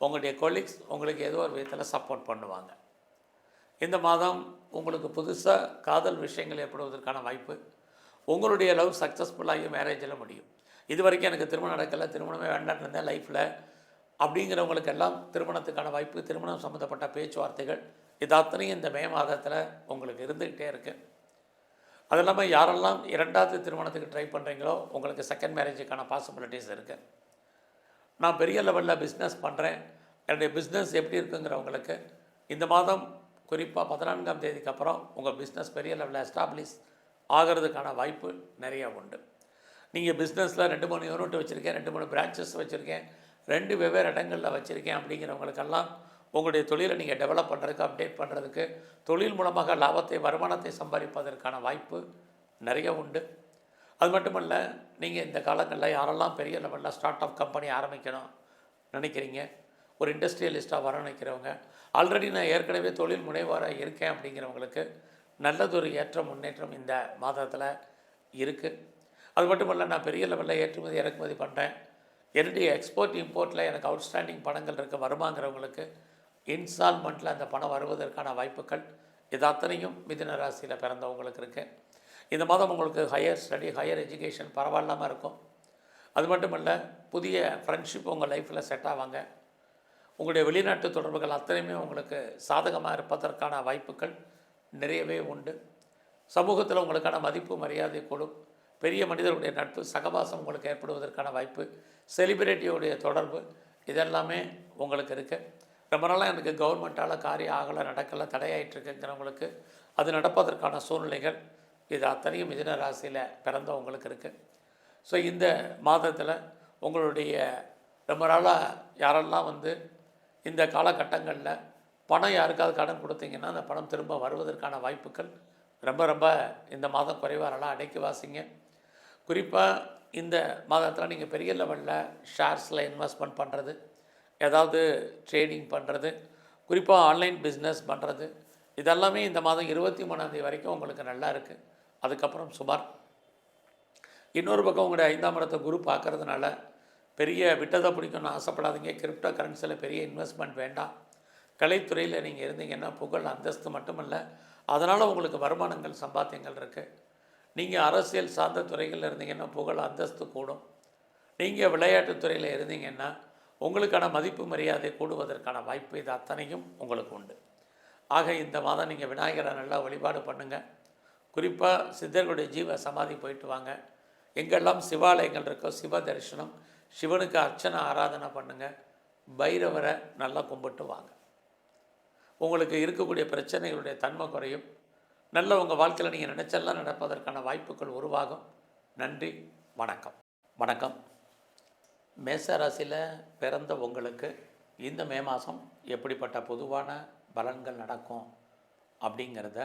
உங்களுடைய கொலீக்ஸ் உங்களுக்கு ஏதோ ஒரு விதத்தில் சப்போர்ட் பண்ணுவாங்க. இந்த மாதம் உங்களுக்கு புதுசாக காதல் விஷயங்கள் ஏற்படுவதற்கான வாய்ப்பு. உங்களுடைய லவ் சக்ஸஸ்ஃபுல்லாகி மேரேஜில் முடியும். இது வரைக்கும் எனக்கு திருமணம் நடக்கலை, திருமணமே வேண்டான்னு இருந்தேன், லைஃப்பில் அப்படிங்கிறவங்களுக்கு எல்லாம் திருமணத்துக்கான வாய்ப்பு, திருமணம் சம்மந்தப்பட்ட பேச்சுவார்த்தைகள் இது அத்தனையும் இந்த மே மாதத்தில் உங்களுக்கு இருந்துக்கிட்டே இருக்குது. அது இல்லாமல் யாரெல்லாம் 2வது திருமணத்துக்கு ட்ரை பண்ணுறீங்களோ உங்களுக்கு செகண்ட் மேரேஜுக்கான பாசிபிலிட்டிஸ் இருக்குது. நான் பெரிய லெவலில் பிஸ்னஸ் பண்ணுறேன், என்னுடைய பிஸ்னஸ் எப்படி இருக்குங்கிறவங்களுக்கு இந்த மாதம் குறிப்பாக 14ஆம் தேதிக்கு அப்புறம் உங்கள் பிஸ்னஸ் பெரிய லெவலில் எஸ்டாப்ளிஷ் ஆகிறதுக்கான வாய்ப்பு நிறையா உண்டு. நீங்கள் பிஸ்னஸில் 2-3 யூனிட் வச்சுருக்கேன், 2-3 பிரான்ச்சஸ் வச்சுருக்கேன், 2 வெவ்வேறு இடங்களில் வச்சுருக்கேன் அப்படிங்கிறவங்களுக்கெல்லாம் உங்களுடைய தொழிலை நீங்கள் டெவலப் பண்ணுறதுக்கு, அப்டேட் பண்ணுறதுக்கு, தொழில் மூலமாக லாபத்தை, வருமானத்தை சம்பாதிப்பதற்கான வாய்ப்பு நிறைய உண்டு. அது மட்டுமல்ல, நீங்கள் இந்த காலங்களில் யாரெல்லாம் பெரிய லெவலில் ஸ்டார்ட் அப் கம்பெனி ஆரம்பிக்கணும் நினைக்கிறீங்க, ஒரு இண்டஸ்ட்ரியலிஸ்ட்டாக வர நினைக்கிறவங்க, ஆல்ரெடி நான் ஏற்கனவே தொழில் முனைவோராக இருக்கேன் அப்படிங்கிறவங்களுக்கு நல்லதொரு முன்னேற்றம் இந்த மாதத்தில் இருக்குது. அது மட்டுமல்ல, நான் பெரிய லெவலில் ஏற்றுமதி இறக்குமதி பண்ணுறேன், என்னுடைய எக்ஸ்போர்ட் இம்போர்ட்டில் எனக்கு அவுட்ஸ்டாண்டிங் பணங்கள் இருக்க வருமாங்கிறவங்களுக்கு இன்ஸ்டால்மெண்ட்டில் அந்த பணம் வருவதற்கான வாய்ப்புகள் இது அத்தனையும் மிதுன ராசியில் பிறந்தவங்களுக்கு இருக்குது. இந்த மாதம் உங்களுக்கு ஹையர் ஸ்டடி, ஹையர் எஜுகேஷன் பரவாயில்லாமல் இருக்கும். அது மட்டும் இல்லை, புதிய ஃப்ரெண்ட்ஷிப் உங்கள் லைஃப்பில் செட் ஆவாங்க. உங்களுடைய வெளிநாட்டு தொடர்புகள் அத்தனையுமே உங்களுக்கு சாதகமாக இருப்பதற்கான வாய்ப்புகள் நிறையவே உண்டு. சமூகத்தில் உங்களுக்கான மதிப்பு மரியாதை கூடும். பெரிய மனிதர்களுடைய நட்பு சகவாசம் உங்களுக்கு ஏற்படுவதற்கான வாய்ப்பு, செலிபிரிட்டியோடைய தொடர்பு இதெல்லாமே உங்களுக்கு இருக்குது. ரொம்ப நாளாக எனக்கு கவர்மெண்ட்டால் காரியம் ஆகலை, நடக்கலை, தடையாயிட்டுருக்குங்கிறவங்களுக்கு அது நடப்பதற்கான சூழ்நிலைகள் இது அத்தனையும் மிதுன ராசியில் பிறந்தவங்களுக்கு இருக்குது. ஸோ இந்த மாதத்தில் உங்களுடைய ரொம்ப நாளாக யாரெல்லாம் இந்த காலகட்டங்களில் பணம் யாருக்காவது கடன் கொடுத்தீங்கன்னா அந்த பணம் திரும்ப வருவதற்கான வாய்ப்புகள் ரொம்ப ரொம்ப இந்த மாதம் குறைவாரெல்லாம் அடைக்கி வாசிங்க. குறிப்பாக இந்த மாதத்தில் நீங்கள் பெரிய லெவலில் ஷேர்ஸில் இன்வெஸ்ட்மெண்ட் பண்ணுறது, ஏதாவது ட்ரேடிங் பண்ணுறது, குறிப்பாக ஆன்லைன் பிஸ்னஸ் பண்ணுறது, இதெல்லாமே இந்த மாதம் 23ஆம் தேதி வரைக்கும் உங்களுக்கு நல்லா இருக்குது. அதுக்கப்புறம் சுமார் இன்னொரு பக்கம் உங்களுடைய 5ஆம் இடத்தை குரு பார்க்கறதுனால பெரிய விட்டதை பிடிக்கணும்னு ஆசைப்படாதீங்க. கிரிப்டோ கரன்சியில் பெரிய இன்வெஸ்ட்மெண்ட் வேண்டாம். கலைத்துறையில் நீங்கள் இருந்தீங்கன்னா புகழ் அந்தஸ்து மட்டுமல்ல, அதனால் உங்களுக்கு வருமானங்கள் சம்பாத்தியங்கள் இருக்குது. நீங்கள் அரசியல் சார்ந்த துறைகளில் இருந்தீங்கன்னா புகழ் அந்தஸ்து கூடும். நீங்கள் விளையாட்டுத்துறையில் இருந்தீங்கன்னா உங்களுக்கான மதிப்பு மரியாதை கூடுவதற்கான வாய்ப்பு இது அத்தனையும் உங்களுக்கு உண்டு. ஆக இந்த மாதம் நீங்கள் விநாயகரை நல்லா வழிபாடு பண்ணுங்கள். குறிப்பாக சித்தர்களுடைய ஜீவ சமாதி போயிட்டு வாங்க. எங்கெல்லாம் சிவாலயங்கள் இருக்கோ சிவ தரிசனம், சிவனுக்கு அர்ச்சனை ஆராதனை பண்ணுங்கள். பைரவரை நல்லா கும்பிட்டு வாங்க. உங்களுக்கு இருக்கக்கூடிய பிரச்சனைகளுடைய தன்மை குறையும். நல்ல உங்கள் வாழ்க்கையில் நீங்கள் நினச்செல்லாம் நடப்பதற்கான வாய்ப்புகள் உருவாகும். நன்றி, வணக்கம். வணக்கம். மேச ராசியில் பிறந்த உங்களுக்கு இந்த மே மாதம் எப்படிப்பட்ட பொதுவான பலன்கள் நடக்கும் அப்படிங்கிறத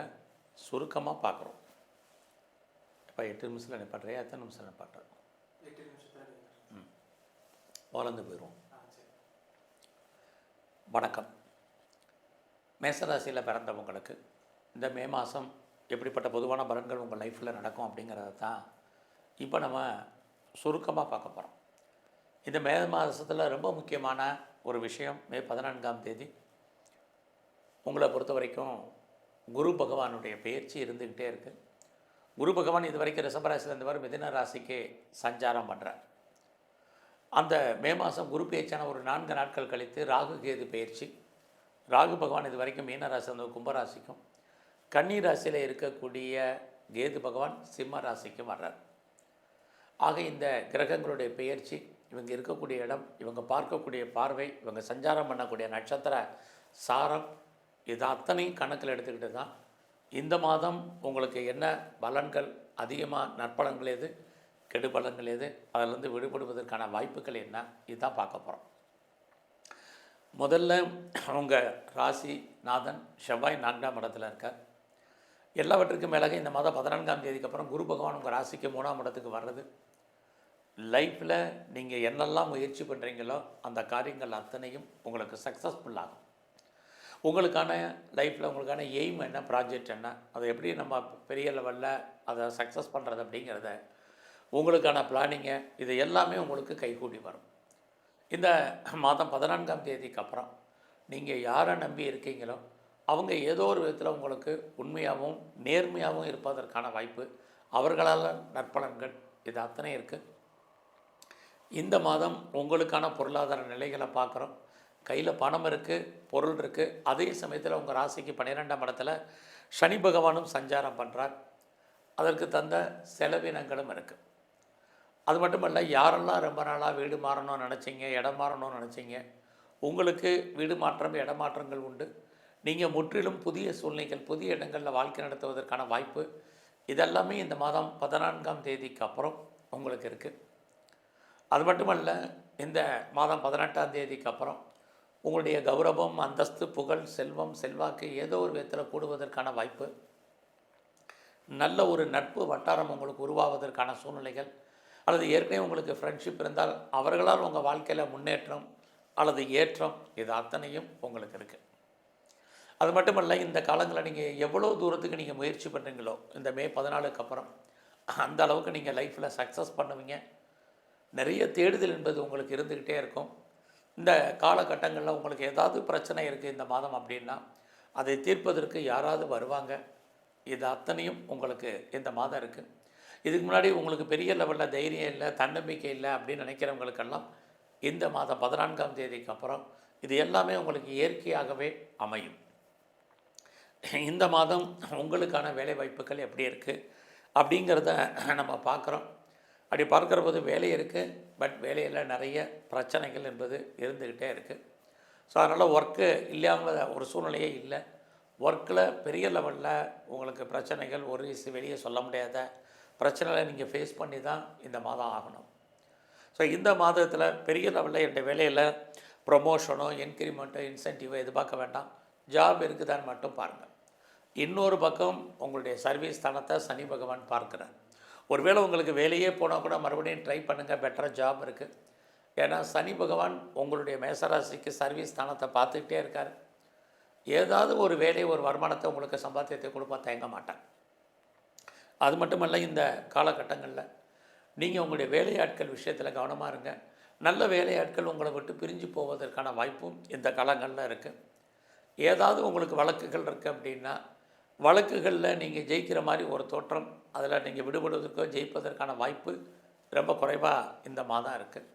சுருக்கமாக பார்க்குறோம். இப்போ 8 நிமிஷத்தில் நிப்பாட்டுறியா, எத்தனை நிமிஷம் நிப்பாட்டுறோம்? 8 நிமிஷத்தில் வளர்ந்து போயிடுவோம். வணக்கம். மேசராசியில் பிறந்தவங்களுக்கு இந்த மே மாதம் எப்படிப்பட்ட பொதுவான பலன்கள் உங்கள் லைஃப்பில் நடக்கும் அப்படிங்கிறத தான் இப்போ நம்ம சுருக்கமாக பார்க்க போகிறோம். இந்த மே மாதத்தில் ரொம்ப முக்கியமான ஒரு விஷயம், மே 14ஆம் தேதி உங்களை பொறுத்த வரைக்கும் குரு பகவானுடைய பெயர்ச்சி இருந்துக்கிட்டே இருக்குது. குரு பகவான் இது வரைக்கும் ரிஷபராசியில் இருந்தவர் மிதுன ராசிக்கு சஞ்சாரம் பண்ணுறார். அந்த மே மாதம் குரு பெயர்ச்சியான ஒரு 4 நாட்கள் கழித்து ராகு கேது பெயர்ச்சி. ராகு பகவான் இது வரைக்கும் மீனராசி வந்து கும்பராசிக்கும், கன்னி ராசியில் இருக்கக்கூடிய கேது பகவான் சிம்ம ராசிக்கும் வர்றார். ஆக இந்த கிரகங்களுடைய பெயர்ச்சி, இவங்க இருக்கக்கூடிய இடம், இவங்க பார்க்கக்கூடிய பார்வை, இவங்க சஞ்சாரம் பண்ணக்கூடிய நட்சத்திர சாரம், இது அத்தனையும் கணக்கில் எடுத்துக்கிட்டு தான் இந்த மாதம் உங்களுக்கு என்ன பலன்கள், அதிகமாக நற்பலன்கள் எது, கெடுபலன்கள் எது, அதிலிருந்து விடுபடுவதற்கான வாய்ப்புகள் என்ன, இதுதான் பார்க்க போகிறோம். முதல்ல உங்கள் ராசி நாதன் செவ்வாய் 4ஆம் இடத்துல இருக்கார். எல்லாவற்றுக்கும் மேலாக இந்த மாதம் 14ஆம் தேதிக்கு அப்புறம் குரு பகவான் உங்கள் ராசிக்கு 3ஆம் இடத்துக்கு வர்றது, லைஃப்பில் நீங்கள் என்னெல்லாம் முயற்சி பண்ணுறீங்களோ அந்த காரியங்கள் அத்தனையும் உங்களுக்கு சக்ஸஸ்ஃபுல் ஆகும். உங்களுக்கான லைஃப்பில் உங்களுக்கான எய்ம் என்ன, ப்ராஜெக்ட் என்ன, அதை எப்படி நம்ம பெரிய லெவலில் அதை சக்ஸஸ் பண்ணுறது அப்படிங்கிறத, உங்களுக்கான பிளானிங்கை, இது எல்லாமே உங்களுக்கு கைகூடி வரும். இந்த மாதம் 14ஆம் தேதிக்கு அப்புறம் நீங்கள் யாரை நம்பி இருக்கீங்களோ அவங்க ஏதோ ஒரு விதத்தில் உங்களுக்கு உண்மையாகவும் நேர்மையாகவும் இருப்பதற்கான வாய்ப்பு, அவர்களால் நற்பலன்கள் இது அத்தனை இருக்குது. இந்த மாதம் உங்களுக்கான பொருளாதார நிலைகளை பார்க்குறோம். கையில் பணம் இருக்குது, பொருள் இருக்குது. அதே சமயத்தில் உங்கள் ராசிக்கு 12ஆம் இடத்துல சனி பகவானும் சஞ்சாரம் பண்ணுறார். அதற்கு தந்த செலவினங்களும் இருக்குது. அது மட்டுமல்ல, யாரெல்லாம் ரொம்ப நாளாக வீடு மாறணும்னு நினச்சிங்க, இடம் மாறணும்னு நினச்சிங்க, உங்களுக்கு வீடு மாற்றம், இடமாற்றங்கள் உண்டு. நீங்கள் முற்றிலும் புதிய சூழ்நிலைகள், புதிய இடங்களில் வாழ்க்கை நடத்துவதற்கான வாய்ப்பு இதெல்லாமே இந்த மாதம் 14ஆம் தேதிக்கு அப்புறம் உங்களுக்கு இருக்குது. அது மட்டுமல்ல, இந்த மாதம் 18ஆம் தேதிக்கு அப்புறம் உங்களுடைய கௌரவம், அந்தஸ்து, புகழ், செல்வம், செல்வாக்கு ஏதோ ஒரு விதத்தில் கூடுவதற்கான வாய்ப்பு, நல்ல ஒரு நட்பு வட்டாரம் உங்களுக்கு உருவாவதற்கான சூழ்நிலைகள், அல்லது ஏற்கனவே உங்களுக்கு ஃப்ரெண்ட்ஷிப் இருந்தால் அவர்களால் உங்கள் வாழ்க்கையில் முன்னேற்றம் அல்லது ஏற்றம், இது அத்தனையும் உங்களுக்கு இருக்குது. அது மட்டுமல்ல, இந்த காலங்களில் நீங்கள் எவ்வளோ தூரத்துக்கு நீங்கள் முயற்சி பண்ணுறீங்களோ இந்த மே 14க்கு அப்புறம் அந்த அளவுக்கு நீங்கள் லைஃப்பில் சக்ஸஸ் பண்ணுவீங்க. நிறைய தேடுதல் என்பது உங்களுக்கு இருந்துக்கிட்டே இருக்கும். இந்த காலகட்டங்களில் உங்களுக்கு ஏதாவது பிரச்சனை இருக்குது இந்த மாதம் அப்படின்னா அதை தீர்ப்பதற்கு யாராவது வருவாங்க. இது அத்தனையும் உங்களுக்கு இந்த மாதம் இருக்குது. இதுக்கு முன்னாடி உங்களுக்கு பெரிய லெவலில் தைரியம் இல்லை, தன்னம்பிக்கை இல்லை அப்படின்னு நினைக்கிறவங்களுக்கெல்லாம் இந்த மாதம் 14ஆம் தேதிக்கு அப்புறம் இது எல்லாமே உங்களுக்கு இயற்கையாகவே அமையும். இந்த மாதம் உங்களுக்கான வேலை வாய்ப்புகள் எப்படி இருக்குது அப்படிங்கிறத நம்ம பார்க்குறோம். அப்படி பார்க்குற போது வேலை இருக்குது, பட் வேலையில் நிறைய பிரச்சனைகள் என்பது இருந்துக்கிட்டே இருக்குது. ஸோ அதனால் ஒர்க்கு இல்லாமல் ஒரு சூழ்நிலையே இல்லை. ஒர்க்கில் பெரிய லெவலில் உங்களுக்கு பிரச்சனைகள், ஒரு வெளியே சொல்ல முடியாத பிரச்சனைகளை நீங்கள் ஃபேஸ் பண்ணி தான் இந்த மாதம் ஆகணும். ஸோ இந்த மாதத்தில் பெரிய லெவலில் என்னுடைய வேலையில் ப்ரொமோஷனோ, இன்க்ரிமெண்ட்டோ, இன்சென்டிவோ எதிர்பார்க்க வேண்டாம். ஜாப் இருக்குதான்னு மட்டும் பாருங்கள். இன்னொரு பக்கம் உங்களுடைய சர்வீஸ் ஸ்தானத்தை சனி பகவான் பார்க்குறார். ஒருவேளை உங்களுக்கு வேலையே போனால் கூட மறுபடியும் ட்ரை பண்ணுங்கள், பெட்டராக ஜாப் இருக்குது. ஏன்னா சனி பகவான் உங்களுடைய மேசராசிக்கு சர்வீஸ் ஸ்தானத்தை பார்த்துக்கிட்டே இருக்கார். ஏதாவது ஒரு வேலை, ஒரு வருமானத்தை உங்களுக்கு சம்பாத்தியத்தை கொடுப்பா தயங்க மாட்டாங்க. அது மட்டுமல்ல, இந்த காலகட்டங்களில் நீங்கள் உங்களுடைய வேலையாட்கள் விஷயத்தில் கவனமாக இருங்க. நல்ல வேலையாட்கள் உங்களை விட்டு பிரிஞ்சு போவதற்கான வாய்ப்பும் இந்த காலங்களில் இருக்குது. ஏதாவது உங்களுக்கு வழக்குகள் இருக்குது அப்படின்னா வழக்குகளில் நீங்கள் ஜெயிக்கிற மாதிரி ஒரு தோற்றம், அதில் நீங்கள் விடுபடுவதற்கோ ஜெயிப்பதற்கான வாய்ப்பு ரொம்ப குறைவாக இந்த மாதம் இருக்குது.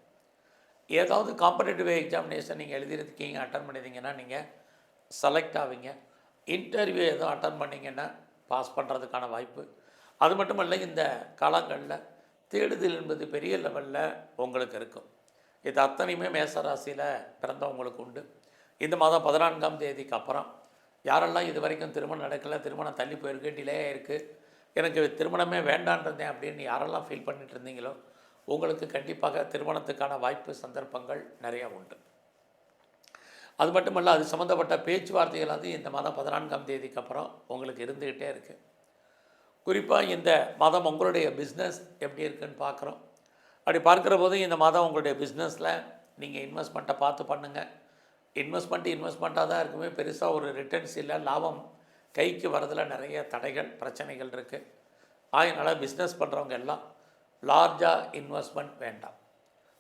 ஏதாவது காம்படேட்டிவ் எக்ஸாமினேஷன் நீங்கள் எழுதியிருக்கீங்க, அட்டன் பண்ணியிருந்தீங்கன்னா நீங்கள் செலக்ட் ஆவீங்க. இன்டர்வியூ ஏதோ அட்டன் பண்ணிங்கன்னா பாஸ் பண்ணுறதுக்கான வாய்ப்பு. அது மட்டுமல்ல, இந்த காலங்களில் தேடுதல் என்பது பெரிய லெவலில் உங்களுக்கு இருக்கும். இது அத்தனையுமே மேசராசியில் பிறந்தவங்களுக்கு உண்டு. இந்த மாதம் 14ஆம் தேதிக்கு அப்புறம் யாரெல்லாம் இது வரைக்கும் திருமணம் நடக்கலை, திருமணம் தள்ளி போயிருக்கு, டிலே ஆகிருக்கு, எனக்கு திருமணமே வேண்டான்றதேன் அப்படின்னு யாரெல்லாம் ஃபீல் பண்ணிட்டு இருந்தீங்களோ உங்களுக்கு கண்டிப்பாக திருமணத்துக்கான வாய்ப்பு, சந்தர்ப்பங்கள் நிறையா உண்டு. அது மட்டுமல்ல, அது சம்மந்தப்பட்ட பேச்சுவார்த்தைகள் அது இந்த மாதம் 14ஆம் தேதிக்கு அப்புறம் உங்களுக்கு இருந்துக்கிட்டே இருக்குது. குறிப்பாக இந்த மாதம் உங்களுடைய பிஸ்னஸ் எப்படி இருக்குன்னு பார்க்குறோம். அப்படி பார்க்குற போது இந்த மாதம் உங்களுடைய பிஸ்னஸில் நீங்கள் இன்வெஸ்ட்மெண்ட்டை பார்த்து பண்ணுங்கள். இன்வெஸ்ட்மெண்ட்டாக தான் இருக்குமே, பெருசாக ஒரு ரிட்டர்ன்ஸ் இல்லை, லாபம் கைக்கு வரதில் நிறைய தடைகள், பிரச்சனைகள் இருக்குது. அதனால் பிஸ்னஸ் பண்ணுறவங்க எல்லாம் லார்ஜாக இன்வெஸ்ட்மெண்ட் வேண்டாம்.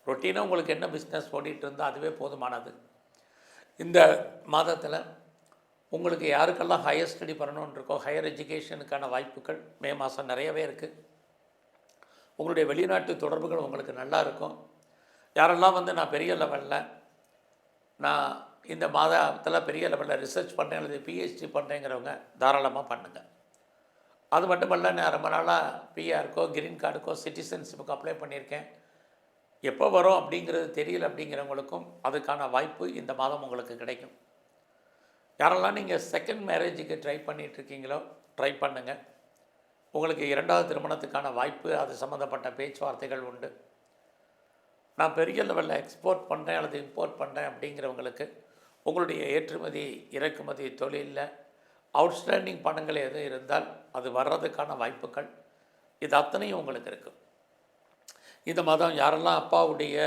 ரொட்டீனாக உங்களுக்கு என்ன பிஸ்னஸ் ஓடிட்டு இருந்தால் அதுவே போதுமானது. இந்த மாதத்தில் உங்களுக்கு யாருக்கெல்லாம் ஹையர் ஸ்டடி பண்ணணுன்னு இருக்கோ, ஹையர் எஜுகேஷனுக்கான வாய்ப்புகள் மே மாதம் நிறையவே இருக்குது. உங்களுடைய வெளிநாட்டு தொடர்புகள் உங்களுக்கு நல்லா இருக்கும். யாரெல்லாம் நான் பெரிய லெவலில் நான் இந்த மாதத்தில் பெரிய லெவலில் ரிசர்ச் பண்ணுறேன் அல்லது பிஹெச்டி பண்ணுறேங்கிறவங்க தாராளமாக பண்ணுங்கள். அது மட்டுமல்ல, நான் ரொம்ப நாளாக பிஆருக்கோ, கிரீன் கார்டுக்கோ, சிட்டிசன்ஷிப்புக்கு அப்ளை பண்ணியிருக்கேன், எப்போ வரும் அப்படிங்கிறது தெரியல அப்படிங்கிறவங்களுக்கும் அதுக்கான வாய்ப்பு இந்த மாதம் உங்களுக்கு கிடைக்கும். யாரெல்லாம் நீங்கள் செகண்ட் மேரேஜுக்கு ட்ரை பண்ணிகிட்ருக்கீங்களோ ட்ரை பண்ணுங்கள். உங்களுக்கு 2வது திருமணத்துக்கான வாய்ப்பு, அது சம்மந்தப்பட்ட பேச்சுவார்த்தைகள் உண்டு. நான் பெரிய லெவலில் எக்ஸ்போர்ட் பண்ணுறேன் அல்லது இம்போர்ட் பண்ணுறேன் அப்படிங்கிறவங்களுக்கு உங்களுடைய ஏற்றுமதி இறக்குமதி தொழிலில் அவுட்ஸ்டாண்டிங் பணங்கள் எதுவும் இருந்தால் அது வர்றதுக்கான வாய்ப்புகள் இது அத்தனையும் உங்களுக்கு இருக்குது. இந்த மாதம் யாரெல்லாம் அப்பாவுடைய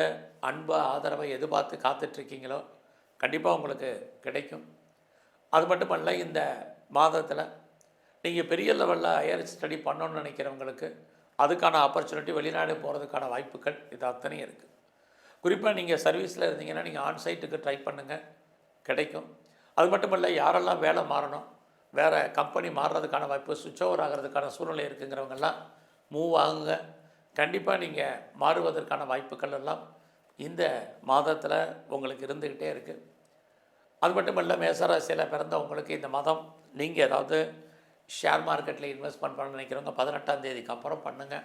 அன்பு, ஆதரவை எதிர்பார்த்து காத்துட்ருக்கீங்களோ கண்டிப்பாக உங்களுக்கு கிடைக்கும். அது மட்டுமல்ல, இந்த மாதத்தில் நீங்கள் பெரிய லெவலில் ஹையர் ஸ்டடி பண்ணணும்னு நினைக்கிறவங்களுக்கு அதுக்கான ஆப்பர்ச்சுனிட்டி, வெளிநாடு போகிறதுக்கான வாய்ப்புகள் இது அத்தனையும் இருக்குது. குறிப்பாக நீங்கள் சர்வீஸில் இருந்தீங்கன்னா நீங்கள் ஆன்சைட்டுக்கு ட்ரை பண்ணுங்கள், கிடைக்கும். அது மட்டுமல்ல, யாரெல்லாம் வேலை மாறணும், வேறு கம்பெனி மாறுறதுக்கான வாய்ப்பு, சுவிட்ச் ஓவர் ஆகிறதுக்கான சூழ்நிலை இருக்குங்கிறவங்கெல்லாம் மூவ் ஆகுங்க. கண்டிப்பாக நீங்கள் மாறுவதற்கான வாய்ப்புகள் எல்லாம் இந்த மாதத்தில் உங்களுக்கு இருந்துக்கிட்டே இருக்குது. அது மட்டும் இல்லை, மேசராசியில் பிறந்தவங்களுக்கு இந்த மாதம் நீங்கள் ஏதாவது ஷேர் மார்க்கெட்டில் இன்வெஸ்ட்மெண்ட் பண்ண நினைக்கிறவங்க 18ஆம் தேதிக்கு அப்புறம் பண்ணுங்கள்.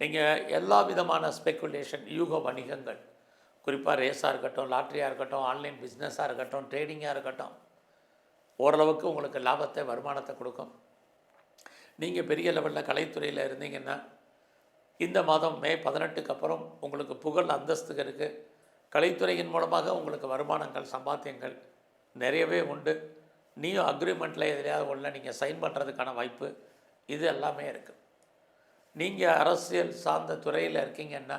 நீங்கள் எல்லா விதமான ஸ்பெக்குலேஷன், யூக வணிகங்கள், குறிப்பாக ரேஸாக இருக்கட்டும், லாட்ரியாக இருக்கட்டும், ஆன்லைன் பிஸ்னஸாக இருக்கட்டும், ட்ரேடிங்காக இருக்கட்டும், ஓரளவுக்கு உங்களுக்கு லாபத்தை, வருமானத்தை கொடுக்கும். நீங்கள் பெரிய லெவலில் கலைத்துறையில் இருந்தீங்கன்னா இந்த மாதம் மே 18க்கு அப்புறம் உங்களுக்கு புகழ், அந்தஸ்துக்கு இருக்குது. கலைத்துறையின் மூலமாக உங்களுக்கு வருமானங்கள், சம்பாத்தியங்கள் நிறையவே உண்டு. நீயும் அக்ரிமெண்ட்டில் எதிலையாவது உள்ள நீங்கள் சைன் பண்ணுறதுக்கான வாய்ப்பு இது எல்லாமே இருக்குது. நீங்கள் அரசியல் சார்ந்த துறையில் இருக்கீங்கன்னா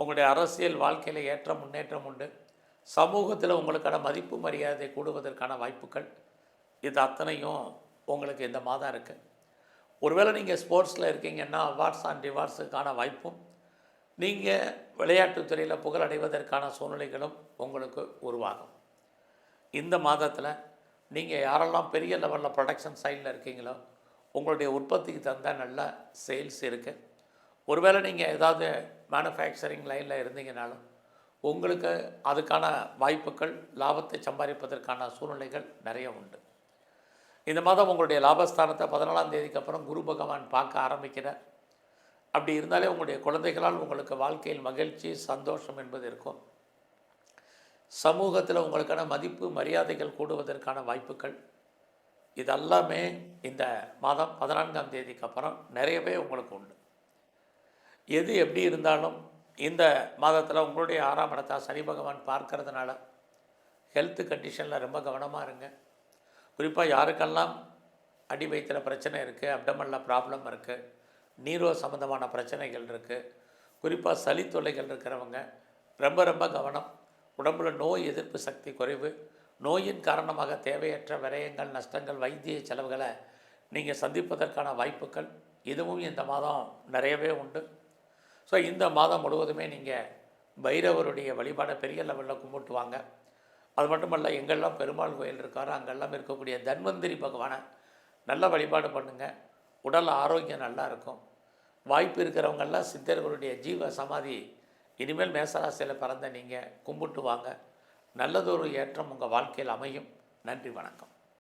உங்களுடைய அரசியல் வாழ்க்கையில் ஏற்ற முன்னேற்றம் உண்டு. சமூகத்தில் உங்களுக்கான மதிப்பு மரியாதை கூடுவதற்கான வாய்ப்புகள் இது அத்தனையும் உங்களுக்கு இந்த மாதம் இருக்குது. ஒருவேளை நீங்கள் ஸ்போர்ட்ஸில் இருக்கீங்கன்னா அவார்ட்ஸ் அண்ட் ரிவார்ட்ஸுக்கான வாய்ப்பும், நீங்கள் விளையாட்டுத்துறையில் புகழடைவதற்கான சூழ்நிலைகளும் உங்களுக்கு உருவாகும். இந்த மாதத்தில் நீங்கள் யாரெல்லாம் பெரிய லெவலில் ப்ரொடக்ஷன் சைடில் இருக்கீங்களோ உங்களுடைய உற்பத்திக்கு தந்த நல்ல சேல்ஸ் இருக்குது. ஒருவேளை நீங்கள் ஏதாவது மேனுஃபேக்சரிங் லைனில் இருந்தீங்கனாலும் உங்களுக்கு அதுக்கான வாய்ப்புகள், லாபத்தை சம்பாதிப்பதற்கான சூழ்நிலைகள் நிறைய உண்டு. இந்த மாதம் உங்களுடைய லாபஸ்தானத்தை 14ஆம் தேதிக்கு அப்புறம் குரு பகவான் பார்க்க ஆரம்பிக்கிறார். அப்படி இருந்தாலே உங்களுடைய குழந்தைகளால் உங்களுக்கு வாழ்க்கையில் மகிழ்ச்சி, சந்தோஷம் என்பது இருக்கும். சமூகத்தில் உங்களுக்கான மதிப்பு, மரியாதைகள் கூடுவதற்கான வாய்ப்புகள் இதெல்லாமே இந்த மாதம் 14ஆம் தேதிக்கு அப்புறம் நிறையவே உங்களுக்கு உண்டு. எது எப்படி இருந்தாலும் இந்த மாதத்தில் உங்களுடைய 6ஆம் இடத்தை சனி பகவான் பார்க்கறதுனால ஹெல்த் கண்டிஷனில் ரொம்ப கவனமாக இருங்க. குறிப்பாக யாருக்கெல்லாம் அடி வயிற்றில் பிரச்சனை இருக்குது, அப்டமனில் ப்ராப்ளம் இருக்குது, நீரோ சம்மந்தமான பிரச்சனைகள் இருக்குது, குறிப்பாக சளி தொல்லைகள் இருக்கிறவங்க ரொம்ப ரொம்ப கவனம். உடம்பில் நோய் எதிர்ப்பு சக்தி குறைவு, நோயின் காரணமாக தேவையற்ற விரயங்கள், நஷ்டங்கள், வைத்திய செலவுகளை நீங்கள் சந்திப்பதற்கான வாய்ப்புகள் இதுவும் இந்த மாதம் நிறையவே உண்டு. ஸோ இந்த மாதம் முழுவதுமே நீங்கள் பைரவருடைய வழிபாடை பெரிய லெவலில் கும்பிட்டு வாங்க. அது மட்டுமல்ல, எங்கெல்லாம் பெருமாள் கோயில் இருக்காரோ அங்கெல்லாம் இருக்கக்கூடிய தன்வந்திரி பகவானை நல்ல வழிபாடு பண்ணுங்கள். உடல் ஆரோக்கியம் நல்லா இருக்கும். வாய்ப்பு இருக்கிறவங்கெல்லாம் சித்தர்களுடைய ஜீவ சமாதி இனிமேல் மேசராசியில் பிறந்த நீங்கள் கும்பிட்டு வாங்க. நல்லதொரு ஏற்றம் உங்கள் வாழ்க்கையில் அமையும். நன்றி, வணக்கம்.